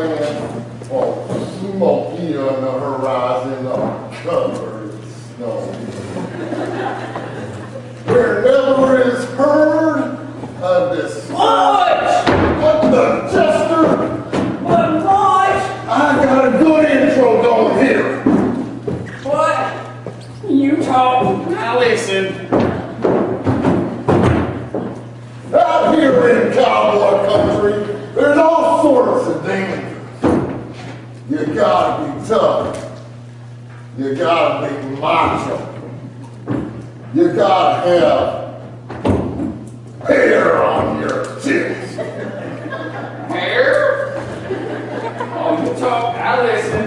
land, all smoky on the horizon, all covered in snow. There never is heard of this. What? What the Chester? What? I got a good intro going here. What? You talk, now listen. Out here in cowboy country, there's all sorts of dangers. You gotta be tough. You gotta be macho. You gotta have hair on your tits. Hair? Oh, you talk, I listen.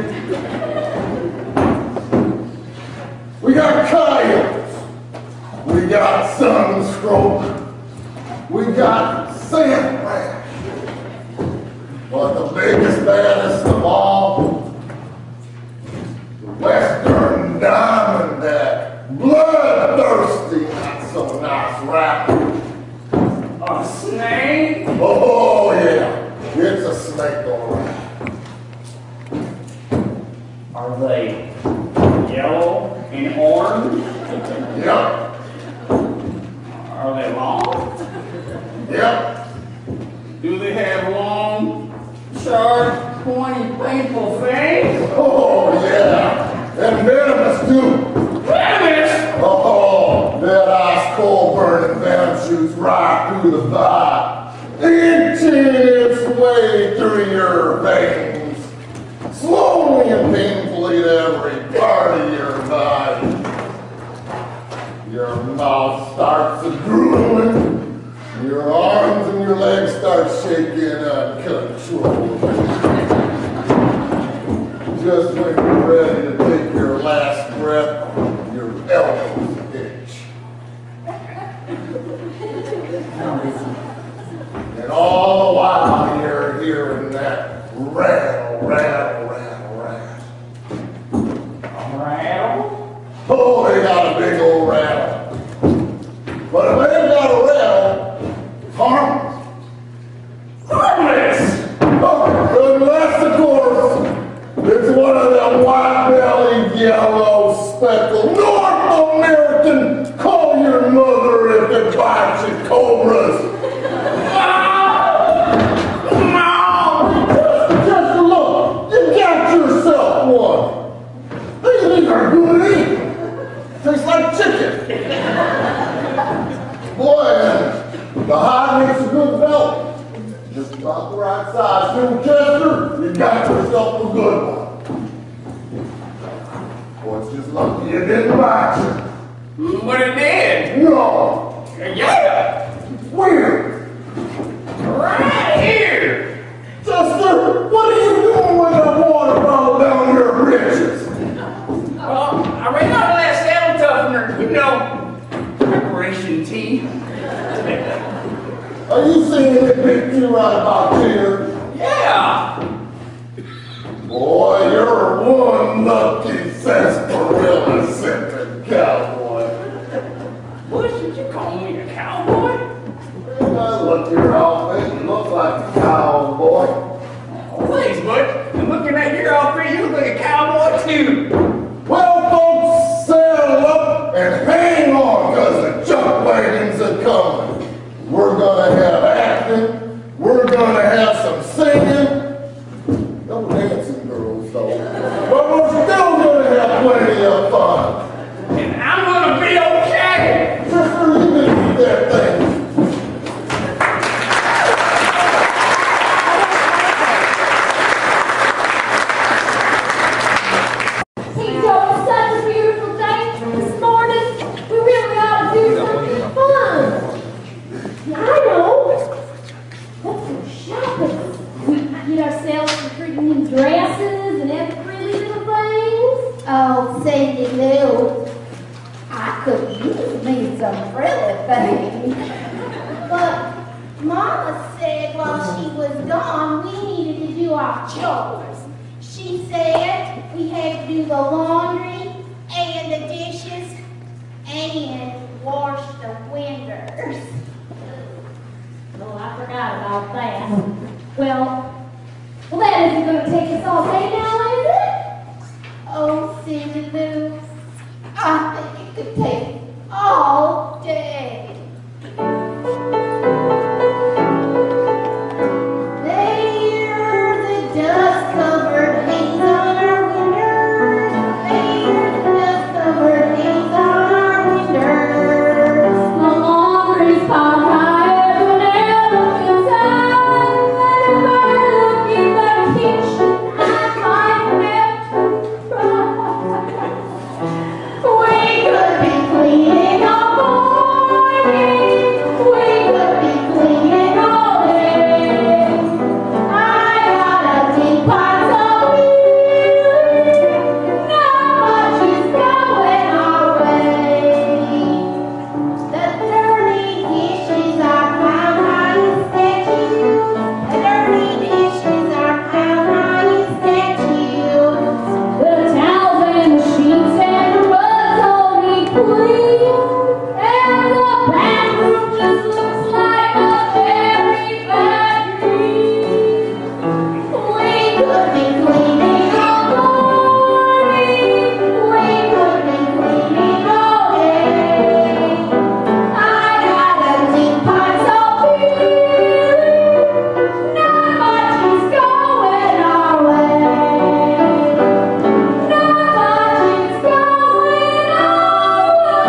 We got coyotes. We got sunstroke. We got sand rash. But the biggest, baddest of all, the western diamondback, bloodthirsty, not so nice rapper. A snake? Oh yeah, it's a snake all right. Are they yellow and orange? Yep, Are they long? yep. Do they have long, sharp, pointy, painful fangs? Oh yeah, and venomous too. Venomous? Oh, that ice cold burning venom shoots right through the body, inching its way through your veins, slowly and painfully to every part of your body. Your mouth starts drooling, your arms and your legs start shaking uncontrollably. Just when you're ready to take your last breath, your elbows itch. And all the while you're hearing that rattle, rattle, rattle, rattle. A rattle? Oh, they got a big old rattle. But if they ain't got a rattle, it's harmless. Harmless! Oh, unless, of course, it's one of them white-bellied, yellow, speckled North American call your mother if it bites you cobras. Just look, you got yourself one. These are good eating. Tastes like chicken. Boy, and the hide makes a good belly. Just about the right size. Little Chester, you got yourself a good one. Boy, it's just lucky you didn't bite you. But it did. No. Yeah. Weird. Right here. Chester, what are you doing with that water bottle down your britches? Well, I ran out of that saddle toughener. You know, preparation tea. Are you seeing it pick you right about here? Yeah. Boy, you're one lucky sarsaparilla-scented cowboy. What should you call me, a cowboy? And I look at your outfit, you look like a cowboy. Oh, thanks, Butch. And looking at your outfit, you look like a cowboy, too. Well, folks, saddle up and hang on, because the chuck wagons are coming. We're gonna have acting, we're gonna have some singing, no dancing girls though, but we're still gonna have plenty of fun. And I'm gonna be okay. Sister, you can eat that thing. Hey, Joe, it's such a beautiful day this morning. We really ought to do something fun. Yeah, I know. Let's go shopping. We get ourselves some pretty new dresses and other pretty little things. Oh, say you do. I could use me some pretty things. But Mama said while she was gone, we needed to do our chores. She said we had to do the laundry and the dishes and wash the windows. Oh, I forgot about that. Well, Well, that isn't going to take us all day now, is it? Oh, Cindy Lou, I think it could take all day. There's the dust-covered haze on our windows. There's the dust-covered haze on our windows. The laundry's piled higher than ever before. And if I look in the kitchen, I might have to cry. We could be cleaning all morning. We could be cleaning all day. I got a deep pot of beer. Not much is going our way. The dirty dishes are piled high in statues. The dirty dishes are piled high in statues. The towels and the sheets and the rugs all need cleaning. And the bathroom just looks like a cherry factory. We could be cleaning all morning. We could be cleaning all day. I got a deep pot of beer. Not much is going our way. Not much is going our way.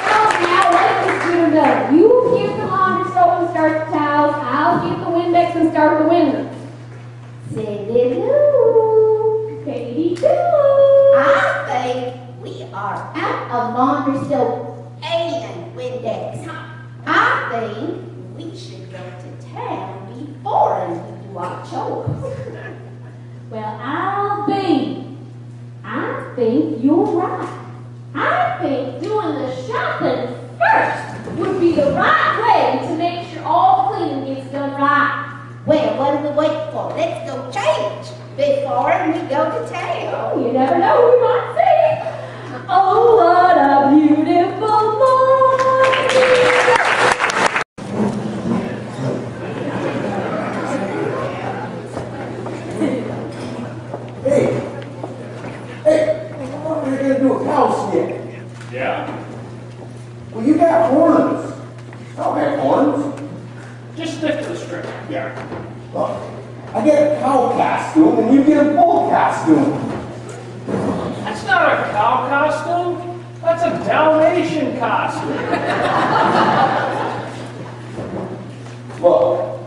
Well, now let us do another. You keep the laundry soap and start the towels. I'll keep the Windex and start the windows. Cindy Lou, Katie Lou. I think we are out of laundry soap and Windex. I think we should go to town before we do our chores. Well, I think you're right. I think doing the shopping first would be the right way to make sure all the cleaning gets done right. Well, what are we waiting for? Let's go change before we go to town. Oh, you never know who might see. Oh, what a beautiful morning. Hey, what are you gonna do a house yet? Yeah? Well, you got horns. I don't have horns. Just stick to the script. Yeah. Look, I get a cow costume and you get a bull costume. That's not a cow costume. That's a Dalmatian costume. Look,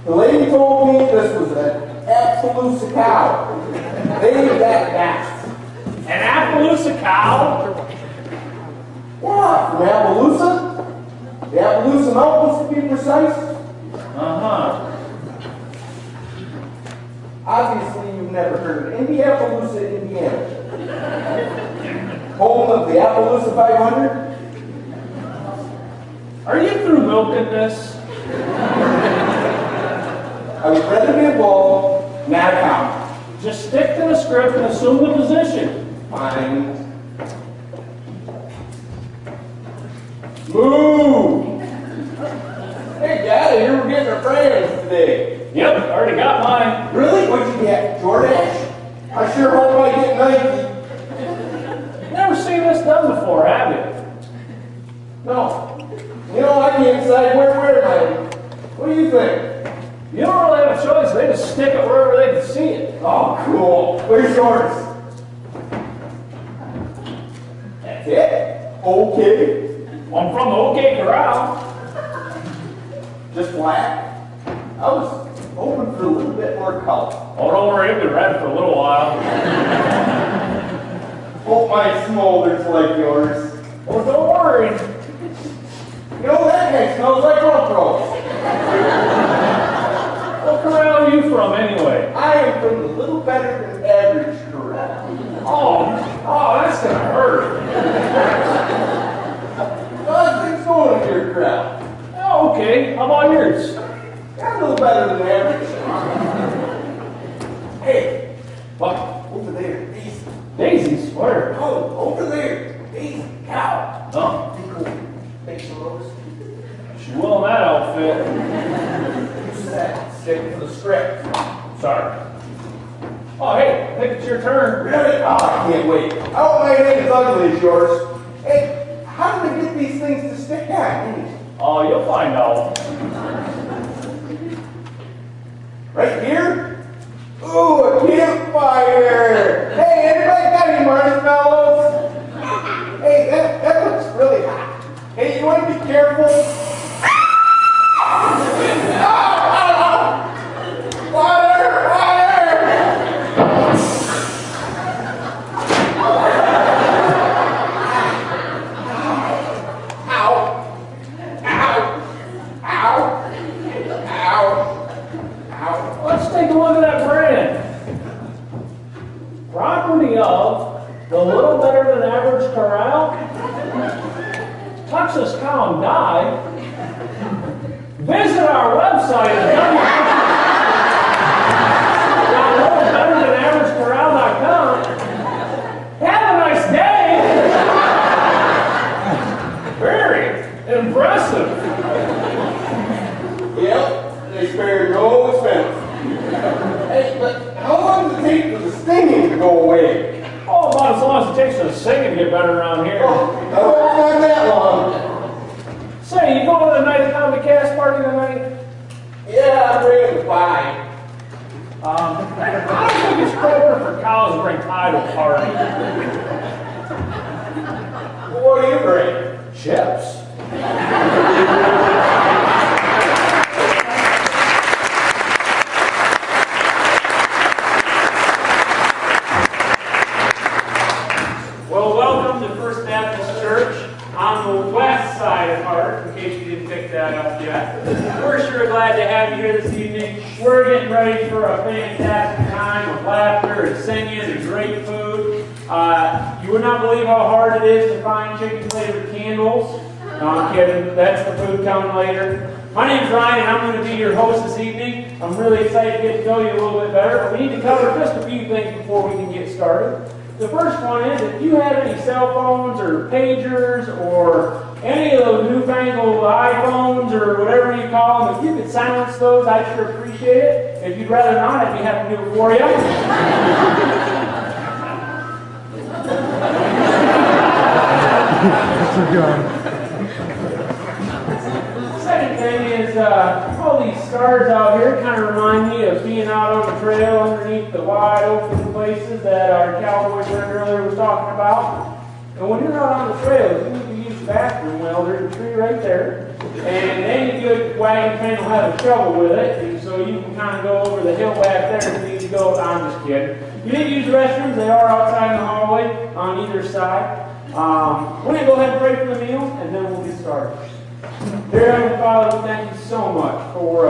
the lady told me this was an Appaloosa cow. They ain't that fast. An Appaloosa cow? Yeah, from Appaloosa. The Appaloosa Mountains, to be precise. Uh-huh. Obviously, you've never heard of Indianapolis, Indiana. Home of the Appaloosa 500. Are you through milking this? I would rather be a bull, not a cow. Just stick to the script and assume the position. Fine. Moo! Hey, Daddy, here we're getting our friends today. Yep, already got mine. Really? What'd you get? DoorDash? I sure hope I get Nike. Never seen this done before, have you? No. You know, I can't decide where to wear mine. What do you think? You don't really have a choice. They just stick it wherever they can see it. Oh, cool. Where's yours? That's it? Okay. I'm from the OK Corral. Just black? I was hoping for a little bit more color. Oh, don't worry, it'll be red for a little while. Hope mine smolders like yours. Oh, don't worry. You know, that guy smells like rope rolls. What corral are you from, anyway? I am from the little better than average corral. Oh, that's gonna hurt. How's things going in your corral? Oh, okay. How about yours? I'm a little better than average. Hey, What? over there, Daisy. Daisies? Where? Oh, over there, Daisy, cow. folks. She will in that outfit. Stick to the script. Sorry. Oh, hey, I think it's your turn. Really? Oh, I can't wait. Oh, my name is ugly as yours. Hey, how do we get these things to stick on? Oh, you'll find out. Right here? Ooh, a campfire! Hey, anybody got any marshmallows? Hey, that looks really hot. Hey, you want to be careful? Water! Water! Ow! Ow! Ow! Ow! Ow! Let's take a look at that brand. Property of the Little Better Than Average Corral, Texas Cow and Die. Visit our website at www.littlebetternthanaveragecorral.com. Have a nice day. Very impressive. Yep, they spare no expense. Hey, but how long does it take for the stinging to go away? Oh, about as long as it takes for the singing to get better around here. Oh, not that long. Say, you going to the night of comedy cast party tonight? Yeah, I'm bringing the pie. I don't think it's proper for cows to bring pie to a party. Well, what do you bring? Chips. Well, welcome to First Baptist Church on the west side of Hart, in case you didn't pick that up yet. We're sure glad to have you here this evening. We're getting ready for a fantastic time of laughter and singing and great food. You would not believe how hard it is to find chicken-flavored candles. No, I'm kidding. That's the food coming later. My name's Ryan, and I'm going to be your host this evening. I'm really excited to get to know you a little bit better, but we need to cover just a few things before we can get started. The first one is, if you have any cell phones or pagers or any of those newfangled iPhones or whatever you call them, if you could silence those, I'd sure appreciate it. If you'd rather not, I'd be happy to do it for you. Second thing is, all these stars out here kind of remind me of being out on the trail underneath the wide open places that our cowboy friend earlier was talking about. And when you're out on the trail, you need to use the bathroom. Well, there's a tree right there. And any good wagon train will have a shovel with it, and so you can kind of go over the hill back there if you need to go. I'm just kidding. You need to use the restrooms. They are outside in the hallway on either side. We're going to go ahead and pray for the meal, and then we'll get started. Dear Heavenly Father, we thank you so much for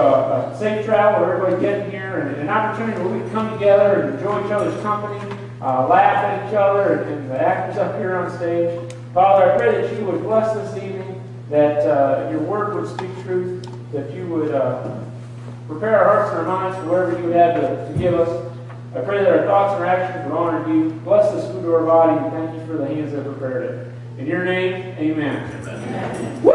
safe travel, everybody getting here, and an opportunity where we can come together and enjoy each other's company, laugh at each other, and the actors up here on stage. Father, I pray that you would bless this evening, that your word would speak truth, that you would prepare our hearts and our minds for whatever you have to give us. I pray that our thoughts and our actions would honor you. Bless this food to our body, and thank you for the hands that prepared it. In your name, amen. Amen. Woo!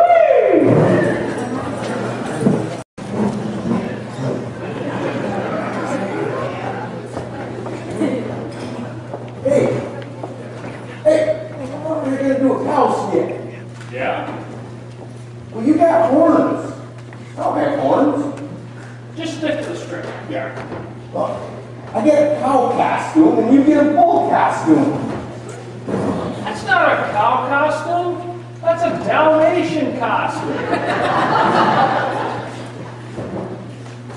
Hey, what are we going to do with cows yet? Yeah. Well, you got horns. I don't have horns. Just stick to the script. Yeah. Look, I get a cow costume, and you get a bull costume. That's not a cow costume. That's a Dalmatian costume.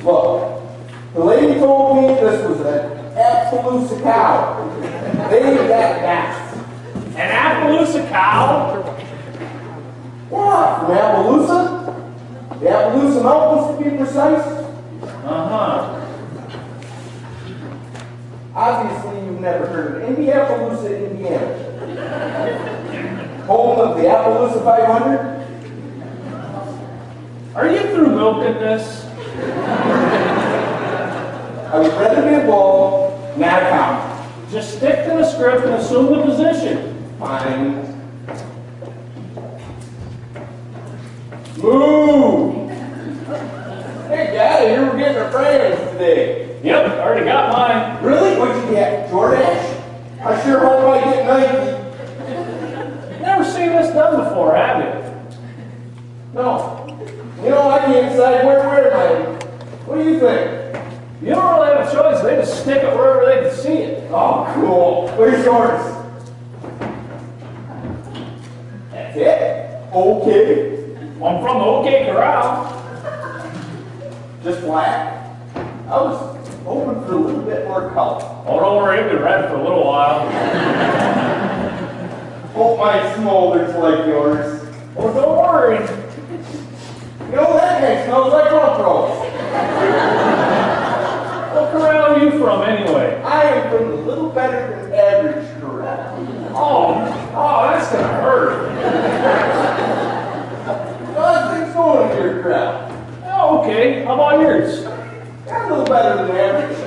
Look, the lady told me this was an Appaloosa cow. They that best. An Appaloosa cow? Yeah, from Appaloosa. The Appaloosa Mountains, to be precise. Uh-huh. Obviously, you've never heard of Indianapolis, Indiana. Home of the Appaloosa 500. Are you through milking this? I would rather be a bull, not a cow. Just stick to the script and assume the position. Fine. Moo! Hey, Daddy, you were getting our friends today. Yep, already got mine. Really? What'd you get? DoorDash? I sure hope I get Nike. Never seen this done before, have you? No. You know, I can't decide where to wear mine. What do you think? You don't really have a choice. They just stick it wherever they can see it. Oh, cool. Where's yours? That's it? Okay. I'm from the OK Corral. Just black? I was hoping for a little bit more color. Oh, don't worry, it's been red for a little while. Hope mine smolders like yours. Oh, don't worry. You know, that guy smells like rough rolls. What corral are you from, anyway? I am from the little better than average corral. Oh, that's gonna hurt. How's things going in your corral? Oh, okay. How about yours? Yeah, a little better than average.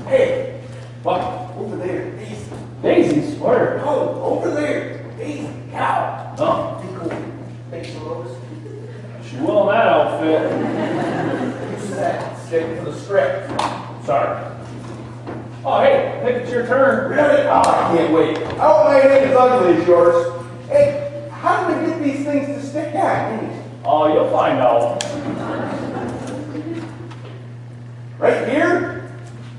Hey, What? over there, Daisy. Daisies? Where? Oh, over there, Daisy, cow. Oh, You go make some roast. she will in that outfit. Use that stick for the strip. Sorry. Oh, hey, I think it's your turn. Really? Oh, I can't wait. I hope my head is ugly as yours. Hey, how do we get these things to stick on? Oh, you'll find out. Right here?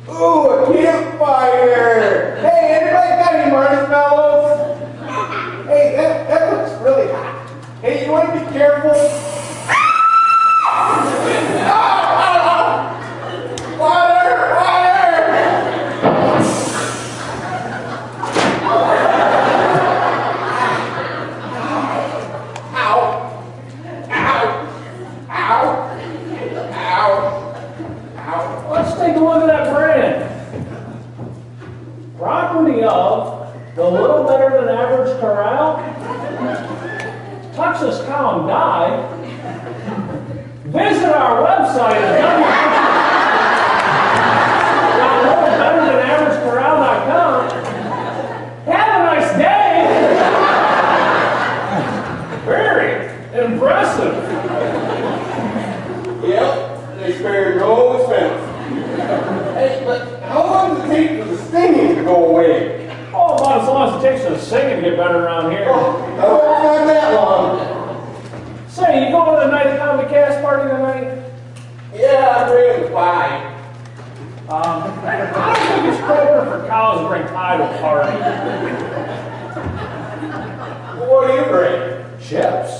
Ooh, a campfire! Hey, anybody got any marshmallows? Hey, that looks really hot. Hey, you want to be careful? Water! Water! Ow! Ow! Ow! Ow! Ow! Let's take a look at that brand. Property of the Little Better Than Average Corral, Texas Cow and Die. Visit our website at www.littlebetterthanaveragecorral.com. Have a nice day. Very impressive. Yep, they spare no expense. Hey, but how long does it take for the stinging to go away? Oh, about as long as it takes for the singing to get better around here. Oh, not that long. Say, you going to the night comedy cast party tonight? Yeah, I'm ready to buy. I don't think it's proper for cows to bring pie to a party. What do you bring? Chips.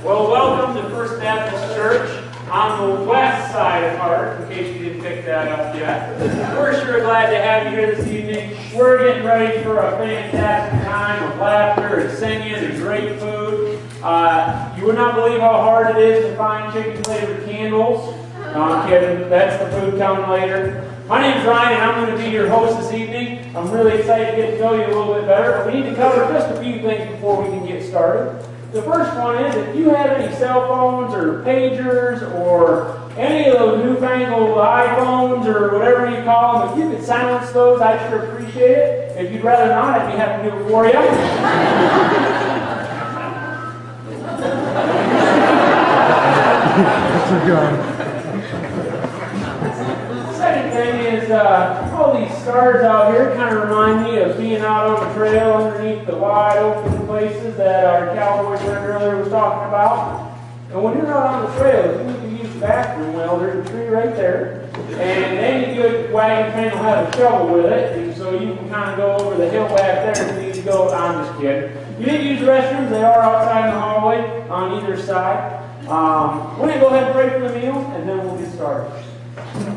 Well, welcome to First Baptist Church on the west side of Hart, in case you didn't pick that up yet. We're sure glad to have you here this evening. We're getting ready for a fantastic time of laughter and singing and great food. You would not believe how hard it is to find chicken-flavored candles. No, I'm kidding. That's the food coming later. My name's Ryan, and I'm going to be your host this evening. I'm really excited to get to know you a little bit better, but we need to cover just a few things before we can get started. The first one is, if you have any cell phones or pagers or any of those newfangled iPhones or whatever you call them, if you could silence those, I'd sure appreciate it. If you'd rather not, I'd be happy to do it for you. Second thing is, all these stars out here kind of remind me of being out on the trail underneath the wide open places that our cowboy friend earlier was talking about. And when you're out on the trail, if you need to use the bathroom, well, there's a tree right there. And any good wagon train will have a shovel with it, and so you can kind of go over the hill back there if you need to go. I'm just kidding. You need to use the restrooms. They are outside in the hallway on either side. We're going to go ahead and pray for the meal, and then we'll get started.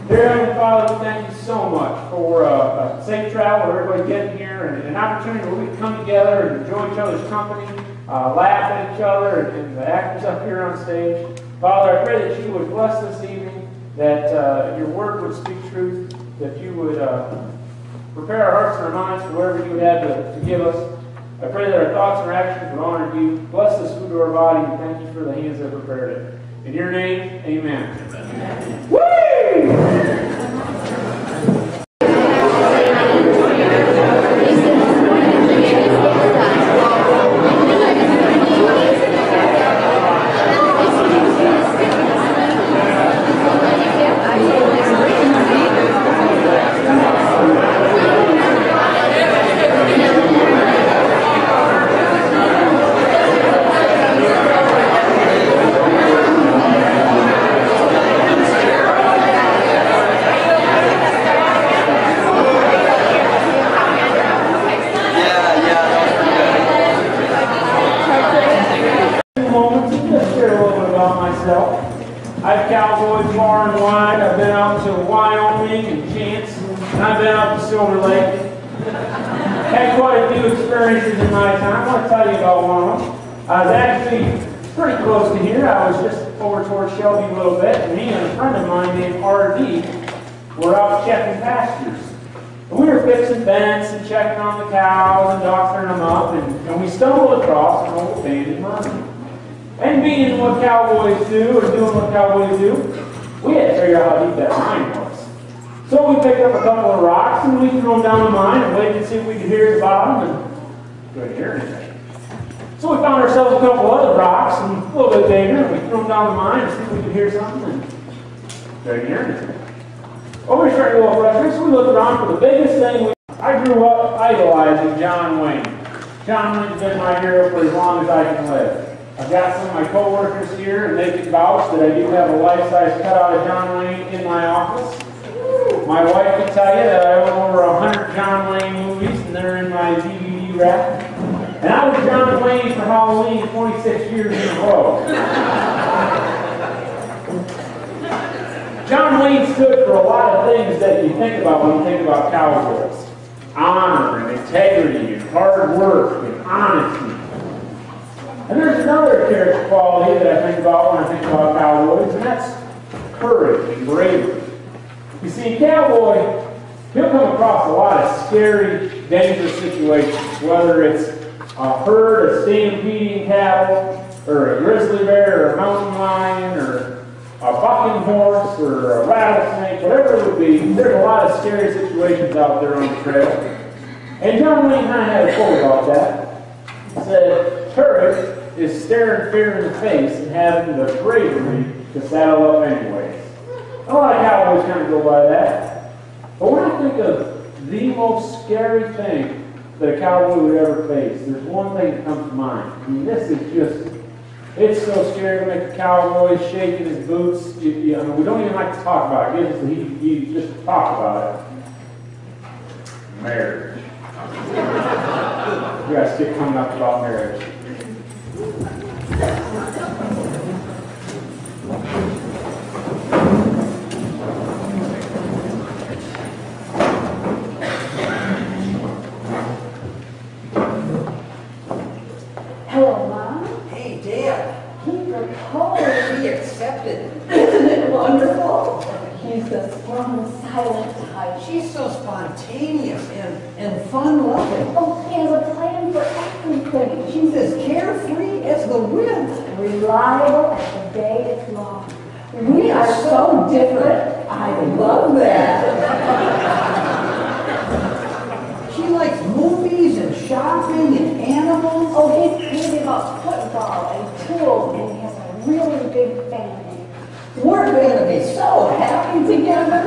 Dear Heavenly Father, we thank you so much for safe travel, everybody getting here, and an opportunity where we can come together and enjoy each other's company, laugh at each other, and the actors up here on stage. Father, I pray that you would bless this evening, that your word would speak truth, that you would prepare our hearts and our minds for whatever you would have to give us. I pray that our thoughts and our actions would honor you. Bless this food to our body, and thank you for the hands that prepared it. In your name, amen. Woo! I've cowboyed far and wide. I've been out to Wyoming and Chance, and I've been up to Silver Lake. Had quite a few experiences in my time. I want to tell you about one of them. I was actually pretty close to here. I was just over towards Shelby a little bit, and me and a friend of mine named R.D. were out checking pastures. And we were fixing fence and checking on the cows and doctoring them up, and we stumbled across an old abandoned mine. And being what cowboys do, or doing what cowboys do, we had to figure out how deep that mine was. So we picked up a couple of rocks and we threw them down the mine and waited to see if we could hear the bottom, and couldn't hear anything. So we found ourselves a couple other rocks and a little bit bigger, and we threw them down the mine to see if we could hear something, and couldn't hear anything. Well, we were starting to go frustrated, so we looked around for the biggest thing. I grew up idolizing John Wayne. John Wayne's been my hero for as long as I can live. I've got some of my co-workers here, and they can vouch that I do have a life-size cutout of John Wayne in my office. My wife can tell you that I own over 100 John Wayne movies, and they're in my DVD rack. And I was John Wayne for Halloween 26 years in a row. John Wayne stood for a lot of things that you think about when you think about cowboys. Honor and integrity and hard work and honesty. And there's another character quality that I think about when I think about cowboys, and that's courage and bravery. You see, a cowboy, he'll come across a lot of scary, dangerous situations, whether it's a herd of stampeding cattle, or a grizzly bear, or a mountain lion, or a bucking horse, or a rattlesnake, whatever it would be. There's a lot of scary situations out there on the trail. And John Wayne kind of had a quote about that. He said, courage is staring fear in the face and having the bravery to saddle up anyways. A lot of cowboys kind of go by that. But when I think of the most scary thing that a cowboy would ever face, there's one thing that comes to mind. I mean, this is just, it's so scary to make a cowboy shake in his boots. I mean, we don't even like to talk about it. You just talk about it. Marriage. You guys keep coming up about marriage. Hello, Mom. Hey, Dad. He proposed. He accepted. Isn't it wonderful? He's the strong, silent type. She's so spontaneous and fun-loving. Oh, he has a plan for everything. She's as carefree as the wind. Reliable as the day is long. We are so different. I love that. She likes movies and shopping and animals. Oh, he's crazy about football and tools, and he has a really big family. We're going to be so happy Together.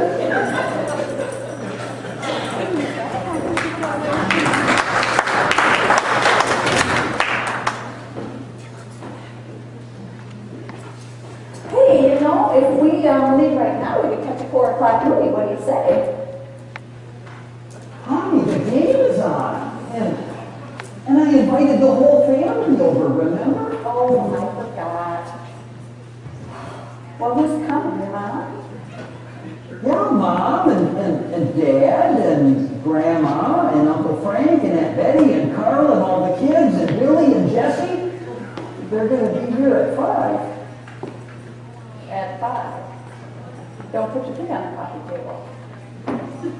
Hey, you know, if we leave right now, we could catch a 4 o'clock movie. What do you say? Honey, the game is on. And I invited the whole family over, remember? Oh, I forgot. Well, who's coming, your mom? Yeah, Mom and Dad and Grandma and Uncle Frank and Aunt Betty and Carl and all the kids and Billy and Jesse. They're going to be here at 5. At 5. Don't put your feet on the coffee table.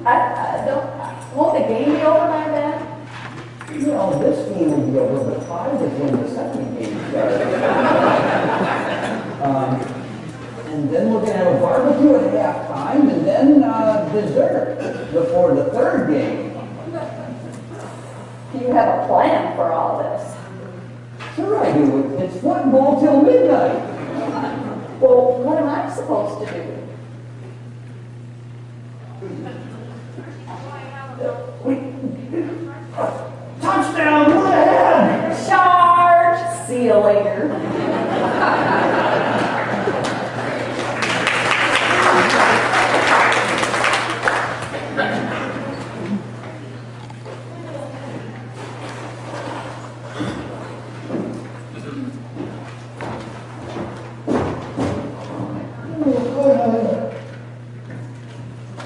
I don't. Won't the game be over by then? You know, this game will be over, but 5 is when the second game starts. And then we're going to have a barbecue at halftime, and then dessert before the third game. You have a plan for all this. Sure I do. It's football till midnight. Well, what am I supposed to do? Touchdown, go ahead! Charge! See you later.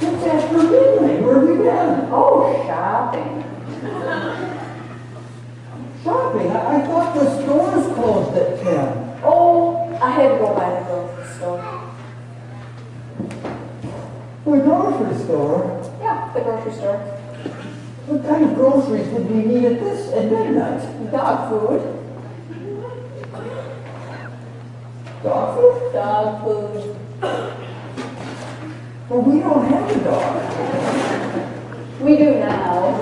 It's after midnight. Where have you been? Oh, shopping. Shopping? I thought the stores closed at 10. Oh, I had to go by the grocery store. The grocery store? Yeah, the grocery store. What kind of groceries did we need at midnight? Dog food. Dog food? Dog food. Well, we don't have a dog. We do now.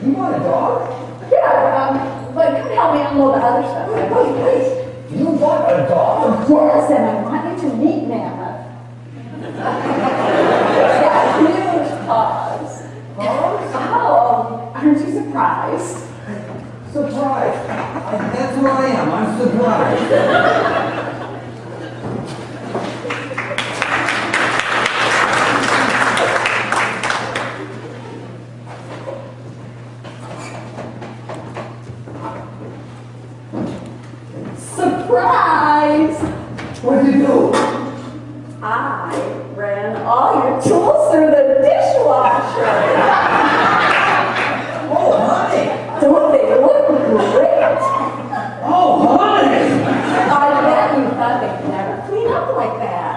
You want a dog? Yeah, but come help me unload the other stuff. Wait. You want a dog? Yes, and I want you to meet Mammoth. Yeah, huge paws. Paws? Oh, aren't you surprised? Surprised. That's who I am. I'm surprised. Surprise! What did you do? I ran all your tools through the dishwasher. Oh, honey. Don't they look great? Oh, honey. I bet you thought they could never clean up like that.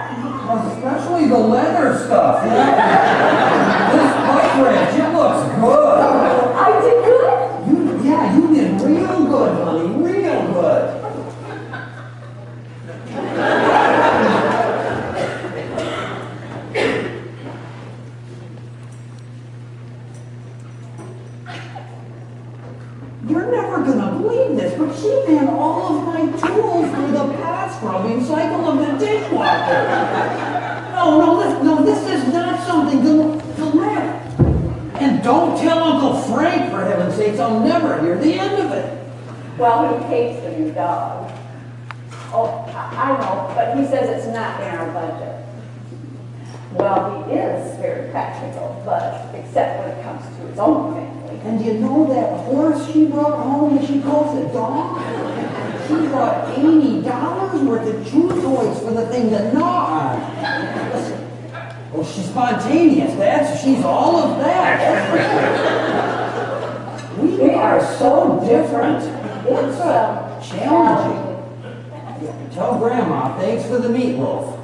Especially the leather stuff. This bike wrench, it looks good. I did good? You did real good, honey. Real good. You're never gonna believe this, but she ran all of my tools through the past scrubbing cycle of the dishwasher. No, this is not something to laugh. And don't tell Uncle Frank, for heaven's sakes, I'll never hear the end of it. Well, he hates the new dog. Oh, I know, but he says it's not in our budget. Well, he is very practical, but except when it comes to his own family. And you know that horse she brought home that she calls a dog? She brought $80 worth of chew toys for the thing to gnaw on. Listen, well, she's spontaneous, she's all of that. We are so different. It's challenging. Tell Grandma, thanks for the meatloaf.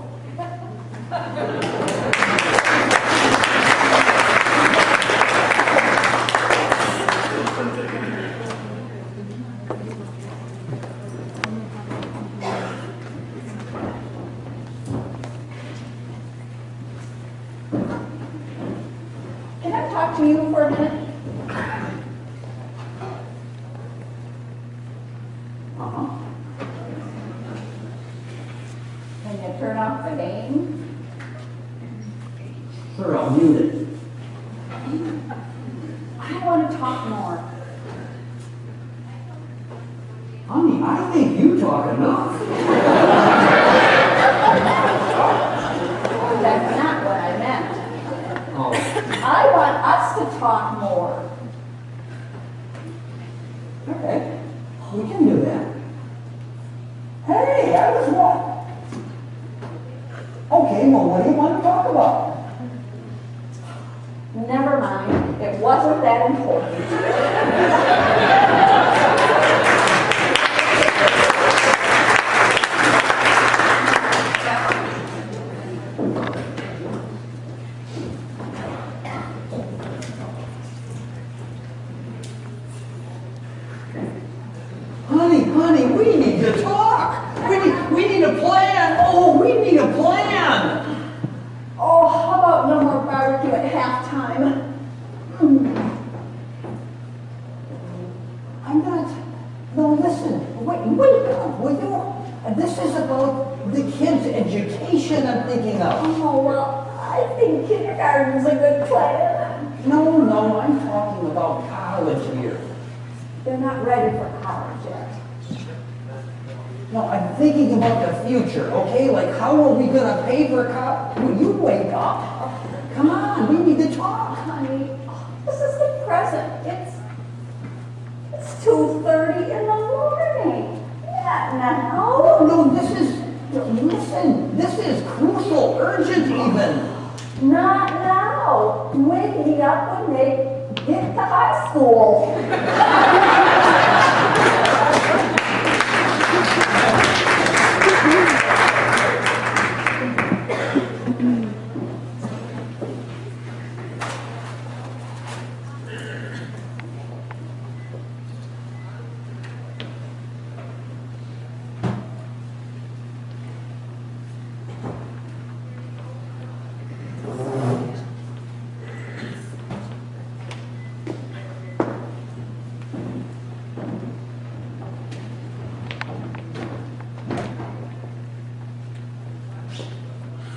Can I talk to you for a minute? Uh-huh. Can you turn off the game? Sure, I'll mute it. I want to talk more. Honey, I think you talk enough. That's not what I meant. Oh. I want us to talk more. Okay, we can do that. Hey, I was wrong. Okay, well, what do you want to talk about? Never mind. It wasn't that important. Honey, Will you? This is about the kids' education I'm thinking of. Oh, well, I think kindergarten's a good plan. No, I'm talking about college years. They're not ready for college yet. No, I'm thinking about the future, okay? Like, how are we gonna pay for college? Will you wake up? Come on, we need to talk. Honey, this is the present. It's 2:30 in the morning. Not now. No, listen, this is crucial, urgent even. Not now. Wake me up when they get to high school.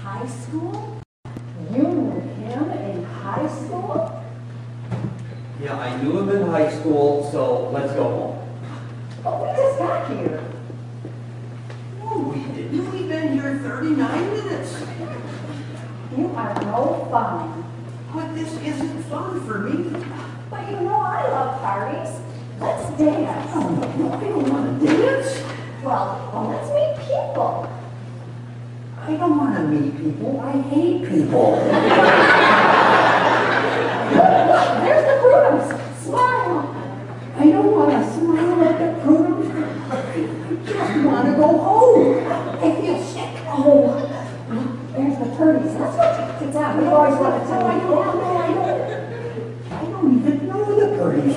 High school? You knew him in high school? Yeah, I knew him in high school, so let's go home. But we just got here. No, we didn't. We've been here 39 minutes. You are no fun. But this isn't fun for me. But you know I love parties. Let's dance. No, I don't want to dance. Well, let's meet people. I don't want to meet people. I hate people. Look, there's the Prudhoms. Smile. I don't want to smile at the Prudhoms. I just want to go home. I feel sick. Oh, there's the Purdies. Let's go check it out. We always want to tell you. I don't even know the Purdies.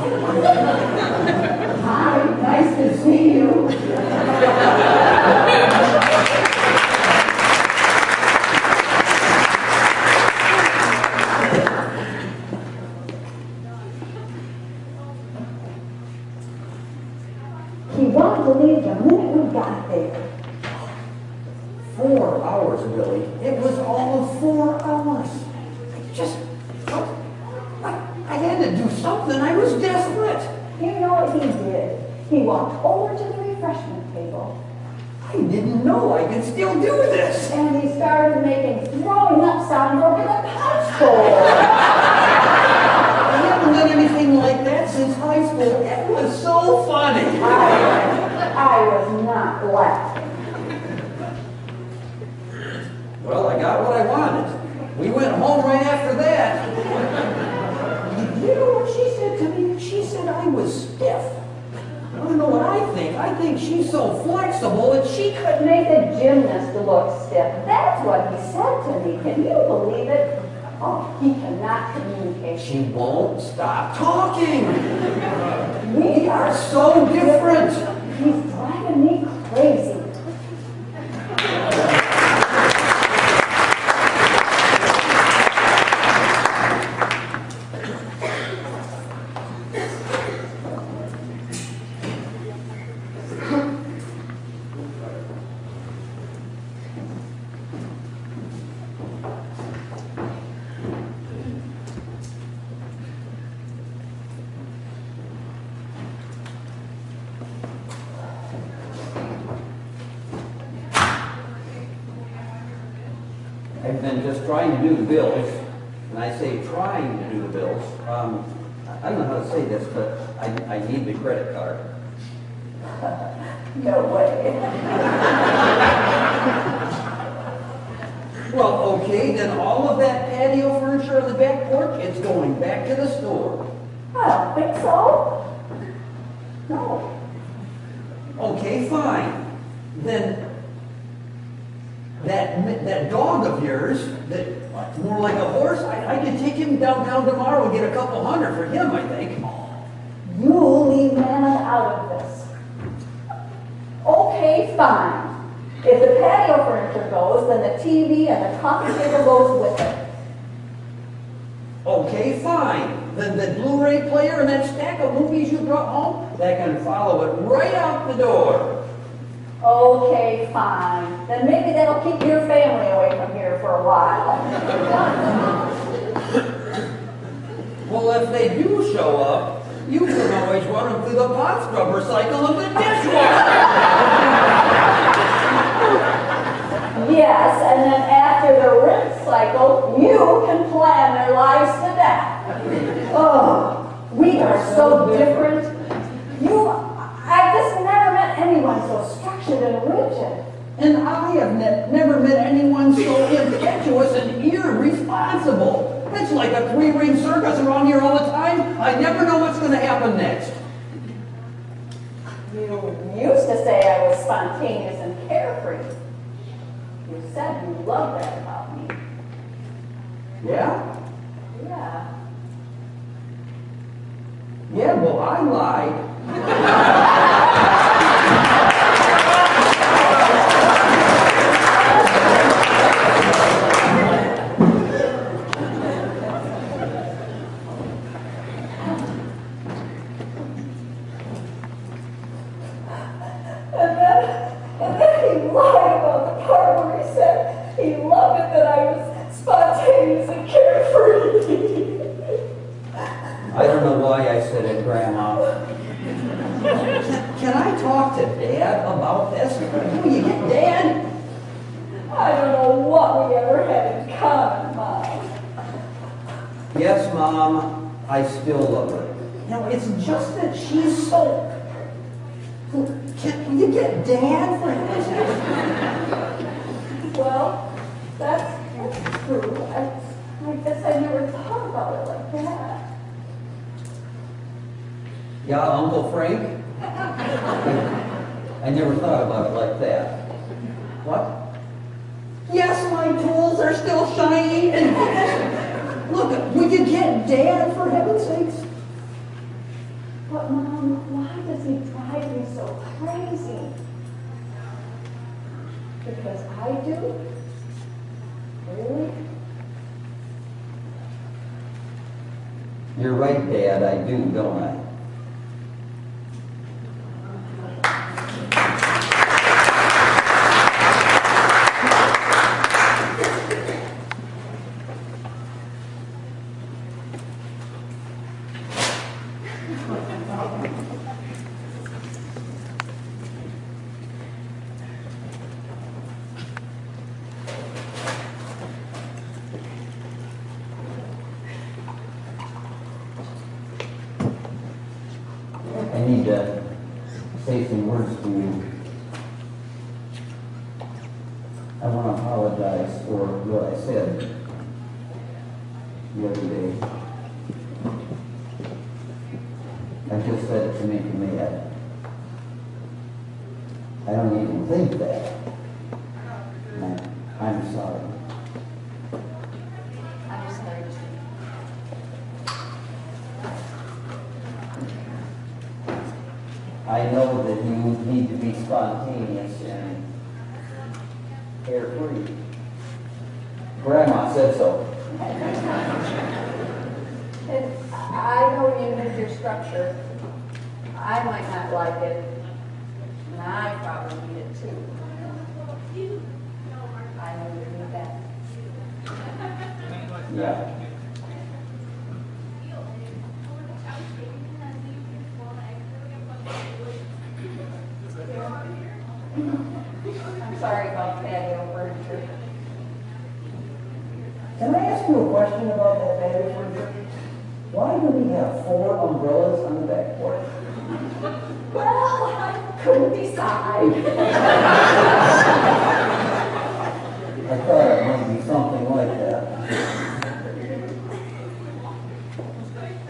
Hi, nice to see you. He wanted to leave the minute we got there. 4 hours, Billy. It was all of 4 hours. I had to do something. I was desperate. You know what he did? He walked over to the refreshment table. I didn't know I could still do this. And he started making throwing up sounds over the punch bowl. I haven't done anything like that since high school. It was so funny. I was not laughing. Well, I got what I wanted. We went home right after that. You know what she said to me? She said I was stiff. I don't know what I think. I think she's so flexible that she could. Could make a gymnast look stiff. That's what he said to me. Can you believe it? Oh, he cannot communicate. She won't stop talking. We are so different. He's driving me crazy. I've been just trying to do the bills, and I say trying to do the bills. I don't know how to say this, but I need the credit card. No way. Well, okay, then all of that patio furniture on the back porch, it's going back to the store. I don't think so. No. Okay, fine. Then that dog of yours, that's more like a horse, I can take him downtown tomorrow and get a couple $100 for him, I think. You leave Nana out of this. Okay, fine. If the patio furniture goes, then the TV and the coffee table goes with it. Okay, fine. Then the Blu-ray player and that stack of movies you brought home, that can follow it right out the door. Okay, fine. Then maybe that'll keep your family away from here for a while. Well, if they do show up, you can always run them through the pot scrubber cycle of the dishwasher. Yes, and then after the rinse cycle, you can plan their lives to death. Oh, we are so different. I've just never met anyone so structured and rigid. And I have never met anyone so impetuous and irresponsible. It's like a three-ring circus around here all the time. I never know what's going to happen next. You used to say I was spontaneous and carefree. You said you loved that about me. Yeah? Yeah. Yeah, well, I lied. And then he lied about the part where he said he loved it that I was spontaneous and carefree. I don't know why I said it, Grandma. Can I talk to Dad about this? Will you get Dad? I don't know what we ever had in common, Mom. Yes, Mom, I still love her. No, it's just that she's so... Can you get Dad for heaven's sake? Well, that's true. I guess I never thought about it like that. Yeah, Uncle Frank? I never thought about it like that. What? Yes, my tools are still shiny and... Look, would you get Dad for heaven's sakes? But Mom, why does he drive me so crazy? Because I do? Really? You're right, Dad, I do, don't I? I need to say some words to you. I want to apologize for what I said the other day. I just said it to make you mad. I don't even think that. I'm sorry. I'm sorry too. I know that you need to be spontaneous and carefree. Grandma said so. And I know you need your structure. I might not like it. And I probably need it too. I know you need that. Yeah. I'm sorry about patio furniture. Can I ask you a question about that patio furniture? Why do we have 4 umbrellas on the back porch? Well, I couldn't decide. I thought it might be something like that.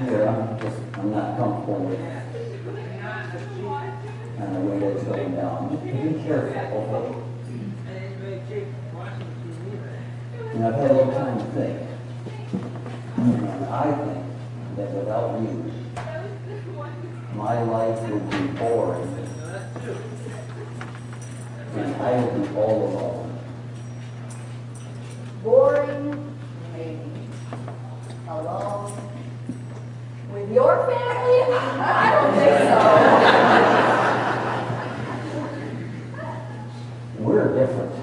Here, I'm not comfortable with and the way that's going down. Be careful, okay? And I've had a little time to think. And I think that without you, my life would be boring. And I would be all alone. Boring, maybe. Alone. With your family? I don't think so. we're different.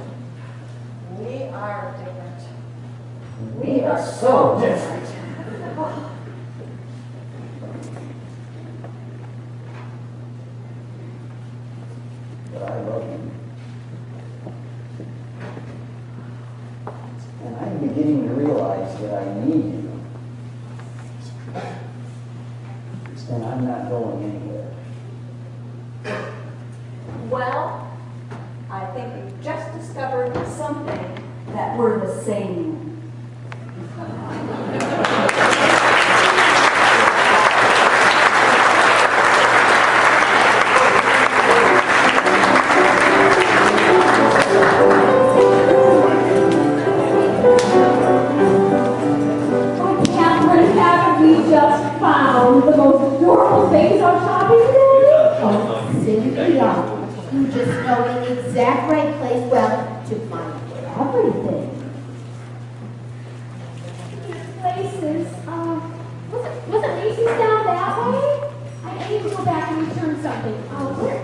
We are different. We are so different. But I love you. And I'm beginning to realize that I need you. And I'm not going anywhere. Well, I think we've just discovered something that we're the same. Catherine, haven't we just found the most adorable things on shopping today? Oh, Cynthia, you just know the exact right place, well, to find everything. These places, wasn't Macy's down that way? I need to go back and return something.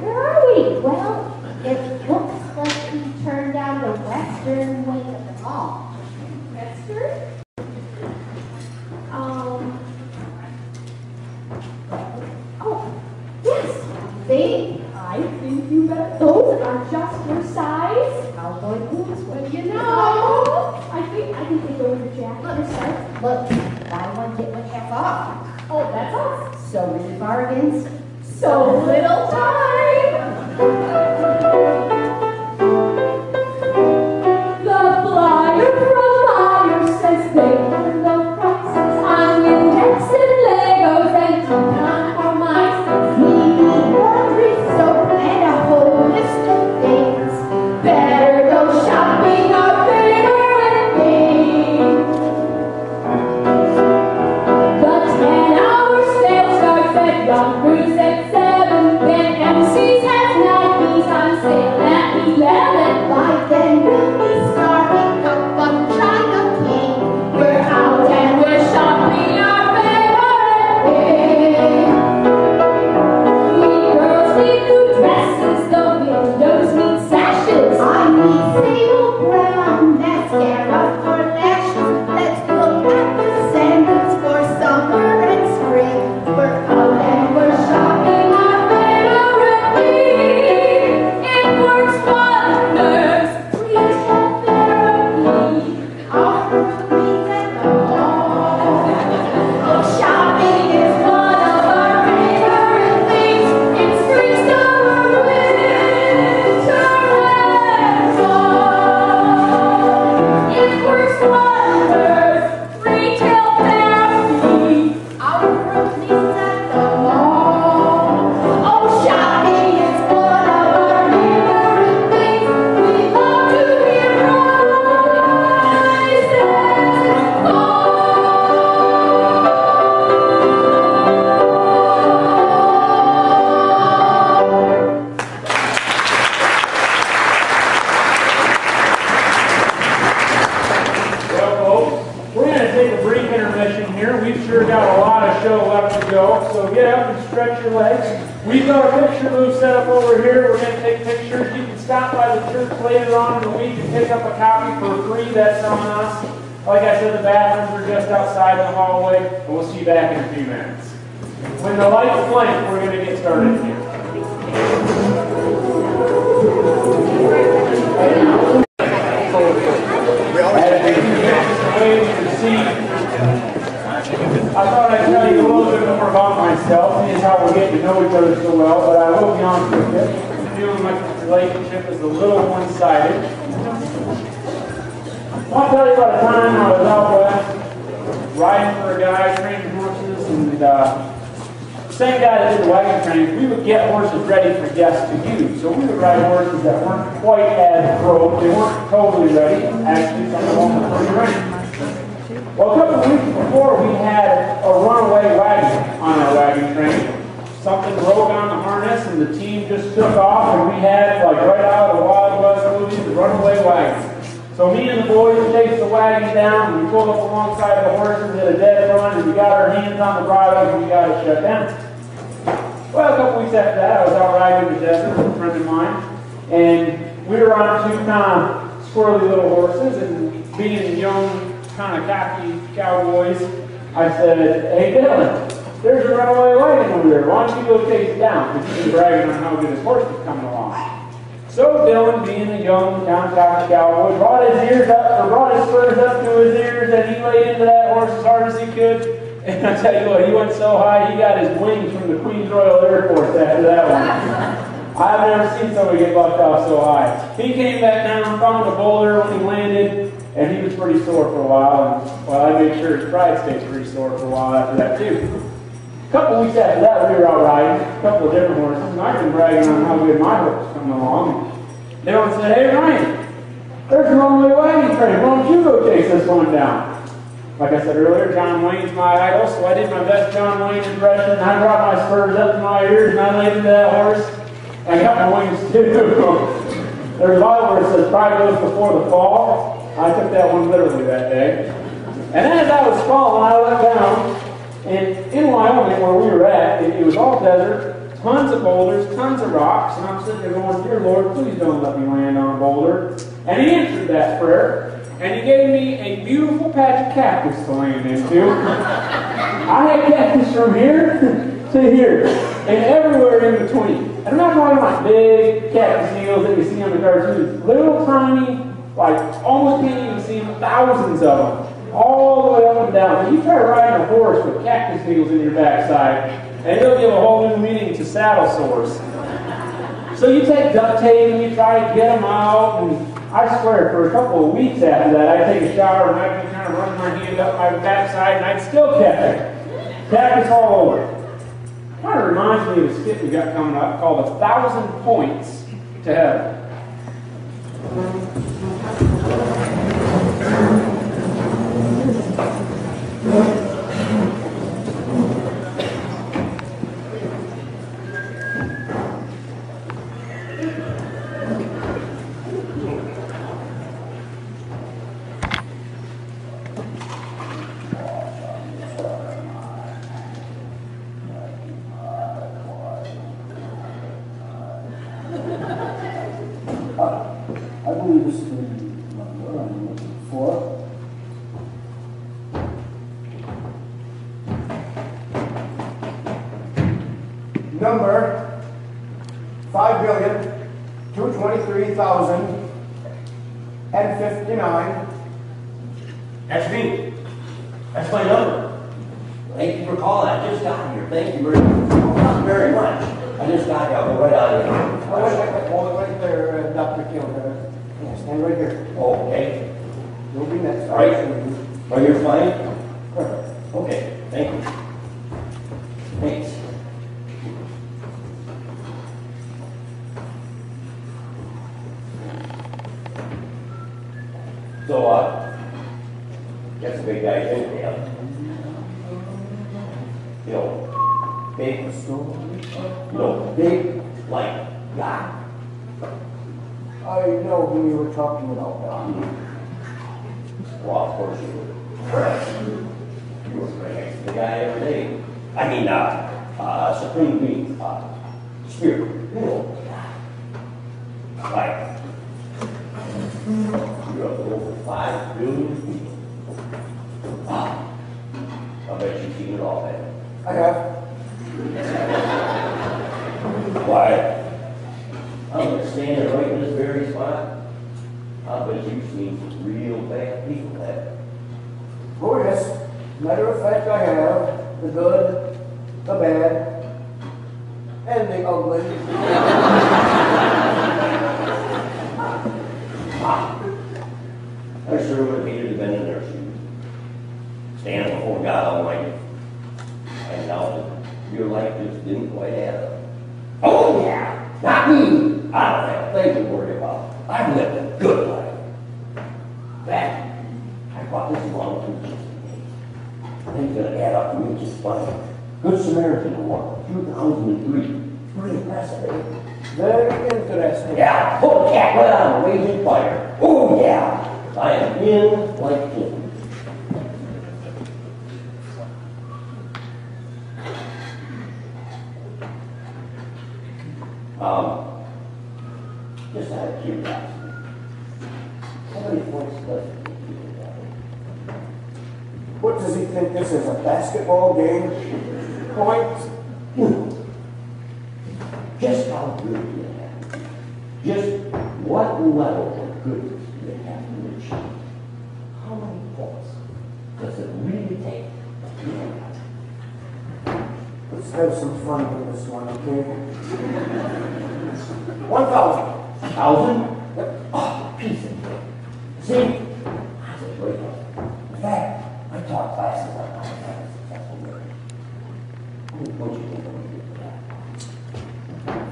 Where are we? Well, it looks like we turned down the western wing of the mall. Western? Oh, yes. I think you better. Those are just your size. Cowboy boots, what do you know? No, I think they go with your jacket or scarf. Look, buy one, get one half off. Oh, that's us. So many bargains. So little time. The flyer from Myers says they have low prices on Windex and Legos and compromises. Laundry soap and a whole list of things. Better go shopping our favorite thing. The 10-hour sale starts at Yonkers at 7. Then MC's has Nikes on sale at 11. By then we'll be starting up on China King. We're out and we're shopping our favorite thing. We girls need new dresses, the windows need sashes. I need sable brown mascara for lashes. Let's look at the sandals for summer and spring. We're out and we're shopping our favorite thing. It works wonders. Retail therapy. Our roommates at the mall. Oh, shopping is one of our favorite things. It's spring, summer, winter, and fall. It works wonders. Retail therapy. Our roommates at the mall. Oh, shopping is one of our favorite things. We love to hear prices fall. Well, folks, we're going to take a brief intermission here. We've sure got a lot of show left to go, so get up and stretch your legs. We've got a picture booth set up over here. We're going to take pictures. You can stop by the church later on in the week and pick up a copy for free. That's on us. Like I said, the bathrooms are just outside in the hallway, and we'll see you back in a few minutes. When the lights blink, we're going to get started here. I thought I'd tell you a little bit more about myself, seeing as how we're getting to know each other so well, but I will be honest with you, I'm feeling like this relationship is a little one-sided. I'll tell you about a time I was out west, riding for a guy, training horses, and same guy that did the wagon training, we would get horses ready for guests to use. So we would ride horses that weren't quite as broke, they weren't totally ready, actually some of them were pretty ready. Well, a couple of weeks before, we had a runaway wagon on our wagon train. Something broke on the harness, and the team just took off, and we had, like right out of the Wild West movies, the runaway wagon. So me and the boys chased the wagon down, and we pulled up alongside the horses at a dead run, and we got our hands on the bridles, and we got it shut down. Well, a couple weeks after that, I was out riding in the desert with a friend of mine, and we were on two kind of squirrely little horses, and being young, kind of cocky cowboys, I said, "Hey Dylan, there's a runaway wagon over there. Why don't you go chase it down?" Because he's been bragging on how good his horse was coming along. So Dylan, being a young, kind of cocky cowboy, brought his spurs up to his ears, and he laid into that horse as hard as he could. And I tell you what, he went so high, he got his wings from the Queens Royal Air Force after that one. I've never seen somebody get bucked off so high. He came back down, found a boulder when he landed, and he was pretty sore for a while. And well, I made sure his pride stayed pretty sore for a while after that too. A couple weeks after that, we were out riding, a couple of different horses, and I've been bragging on how good my horse was coming along. Dylan said, "Hey Ryan, there's a runaway wagon train. Why don't you go chase this one down?" Like I said earlier, John Wayne's my idol, so I did my best John Wayne impression, and I brought my spurs up to my ears, and I laid into that horse. I got my wings too. There's a Bible where it says pride goes before the fall. I took that one literally that day. And as I was falling, I looked down, and in Wyoming, where we were at, it was all desert, tons of boulders, tons of rocks, and I'm sitting there going, "Dear Lord, please don't let me land on a boulder." And he answered that prayer, and he gave me a beautiful patch of cactus to land into. I had cactus from here to here, and everywhere in between. And I'm not talking about big cactus needles that you see on the cartoons. Little tiny, like almost can't even see them, thousands of them, all the way up and down. But you try riding a horse with cactus needles in your backside, and it'll give a whole new meaning to saddle sores. So you take duct tape and you try to get them out, and I swear for a couple of weeks after that, I'd take a shower and I'd be kind of running my hand up my backside, and I'd still catch it. Cactus all over. Kind of reminds me of a skit we got coming up called 1,000 Points to Heaven. I believe this is the number I'm looking for. Number 5,223,059. That's me. That's my number. Thank you for calling. I just got here. Thank you very much. Not very much. I just got here. I'll go right out of here. Hold it right there, Dr. McKill. Stand right here. Okay. You'll be next. All right. Are you fine? Perfect. Okay. Thank you. Thanks. So, that's a big guy's in there. You know, big, big, like, guy. I know who you were talking about, Doc. Well, of course you were. You were right next to the guy every day. I mean, Supreme Being, Spirit, you know. Like, you're up to over 5 billion people. Wow. I bet you've seen it all, man. I have. Why? I'm gonna stand right in this very spot. I bet you've seen some real bad people have. Oh, yes. Matter of fact, I have. The good, the bad, and the ugly. I sure would have hated to have been in their shoes. Standing before God Almighty. And now that your life just didn't quite add up. Oh yeah, not me. I don't have a thing to worry about. I've lived a good life. That, I brought this along to me. Things gonna add up to me just fine. Good Samaritan Award, 2003. Pretty impressive, eh? Very interesting. Yeah, put a cat right on a raging fire. Oh yeah, I am in like him. Just out of curiosity. How many points does it take you to that? What does he think this is, a basketball game? Points? Just how good do you have? Just what level of goodness do you have to achieve? How many points does it really take? Let's have some fun with this one, okay? 1,000. 1,000? Oh, piece of cake. See, I was a great one. In fact, I taught classes on how to have a successful marriage. How many points do you think I'm going to get for that?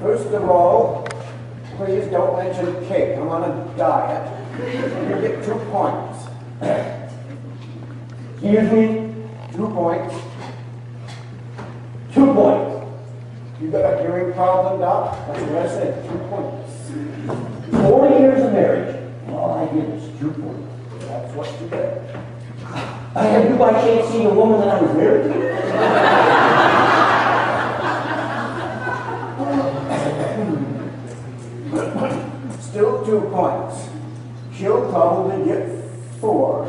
First of all, please don't mention cake. I'm on a diet. You get 2 points. Excuse me? 2 points. 2 points. You got a hearing problem, Doc? That's what I said, 2 points. 40 years of marriage, and all I get is 2 points. That's what you get. Have you by chance seen a woman that I was married to? Still 2 points. She'll probably get 4.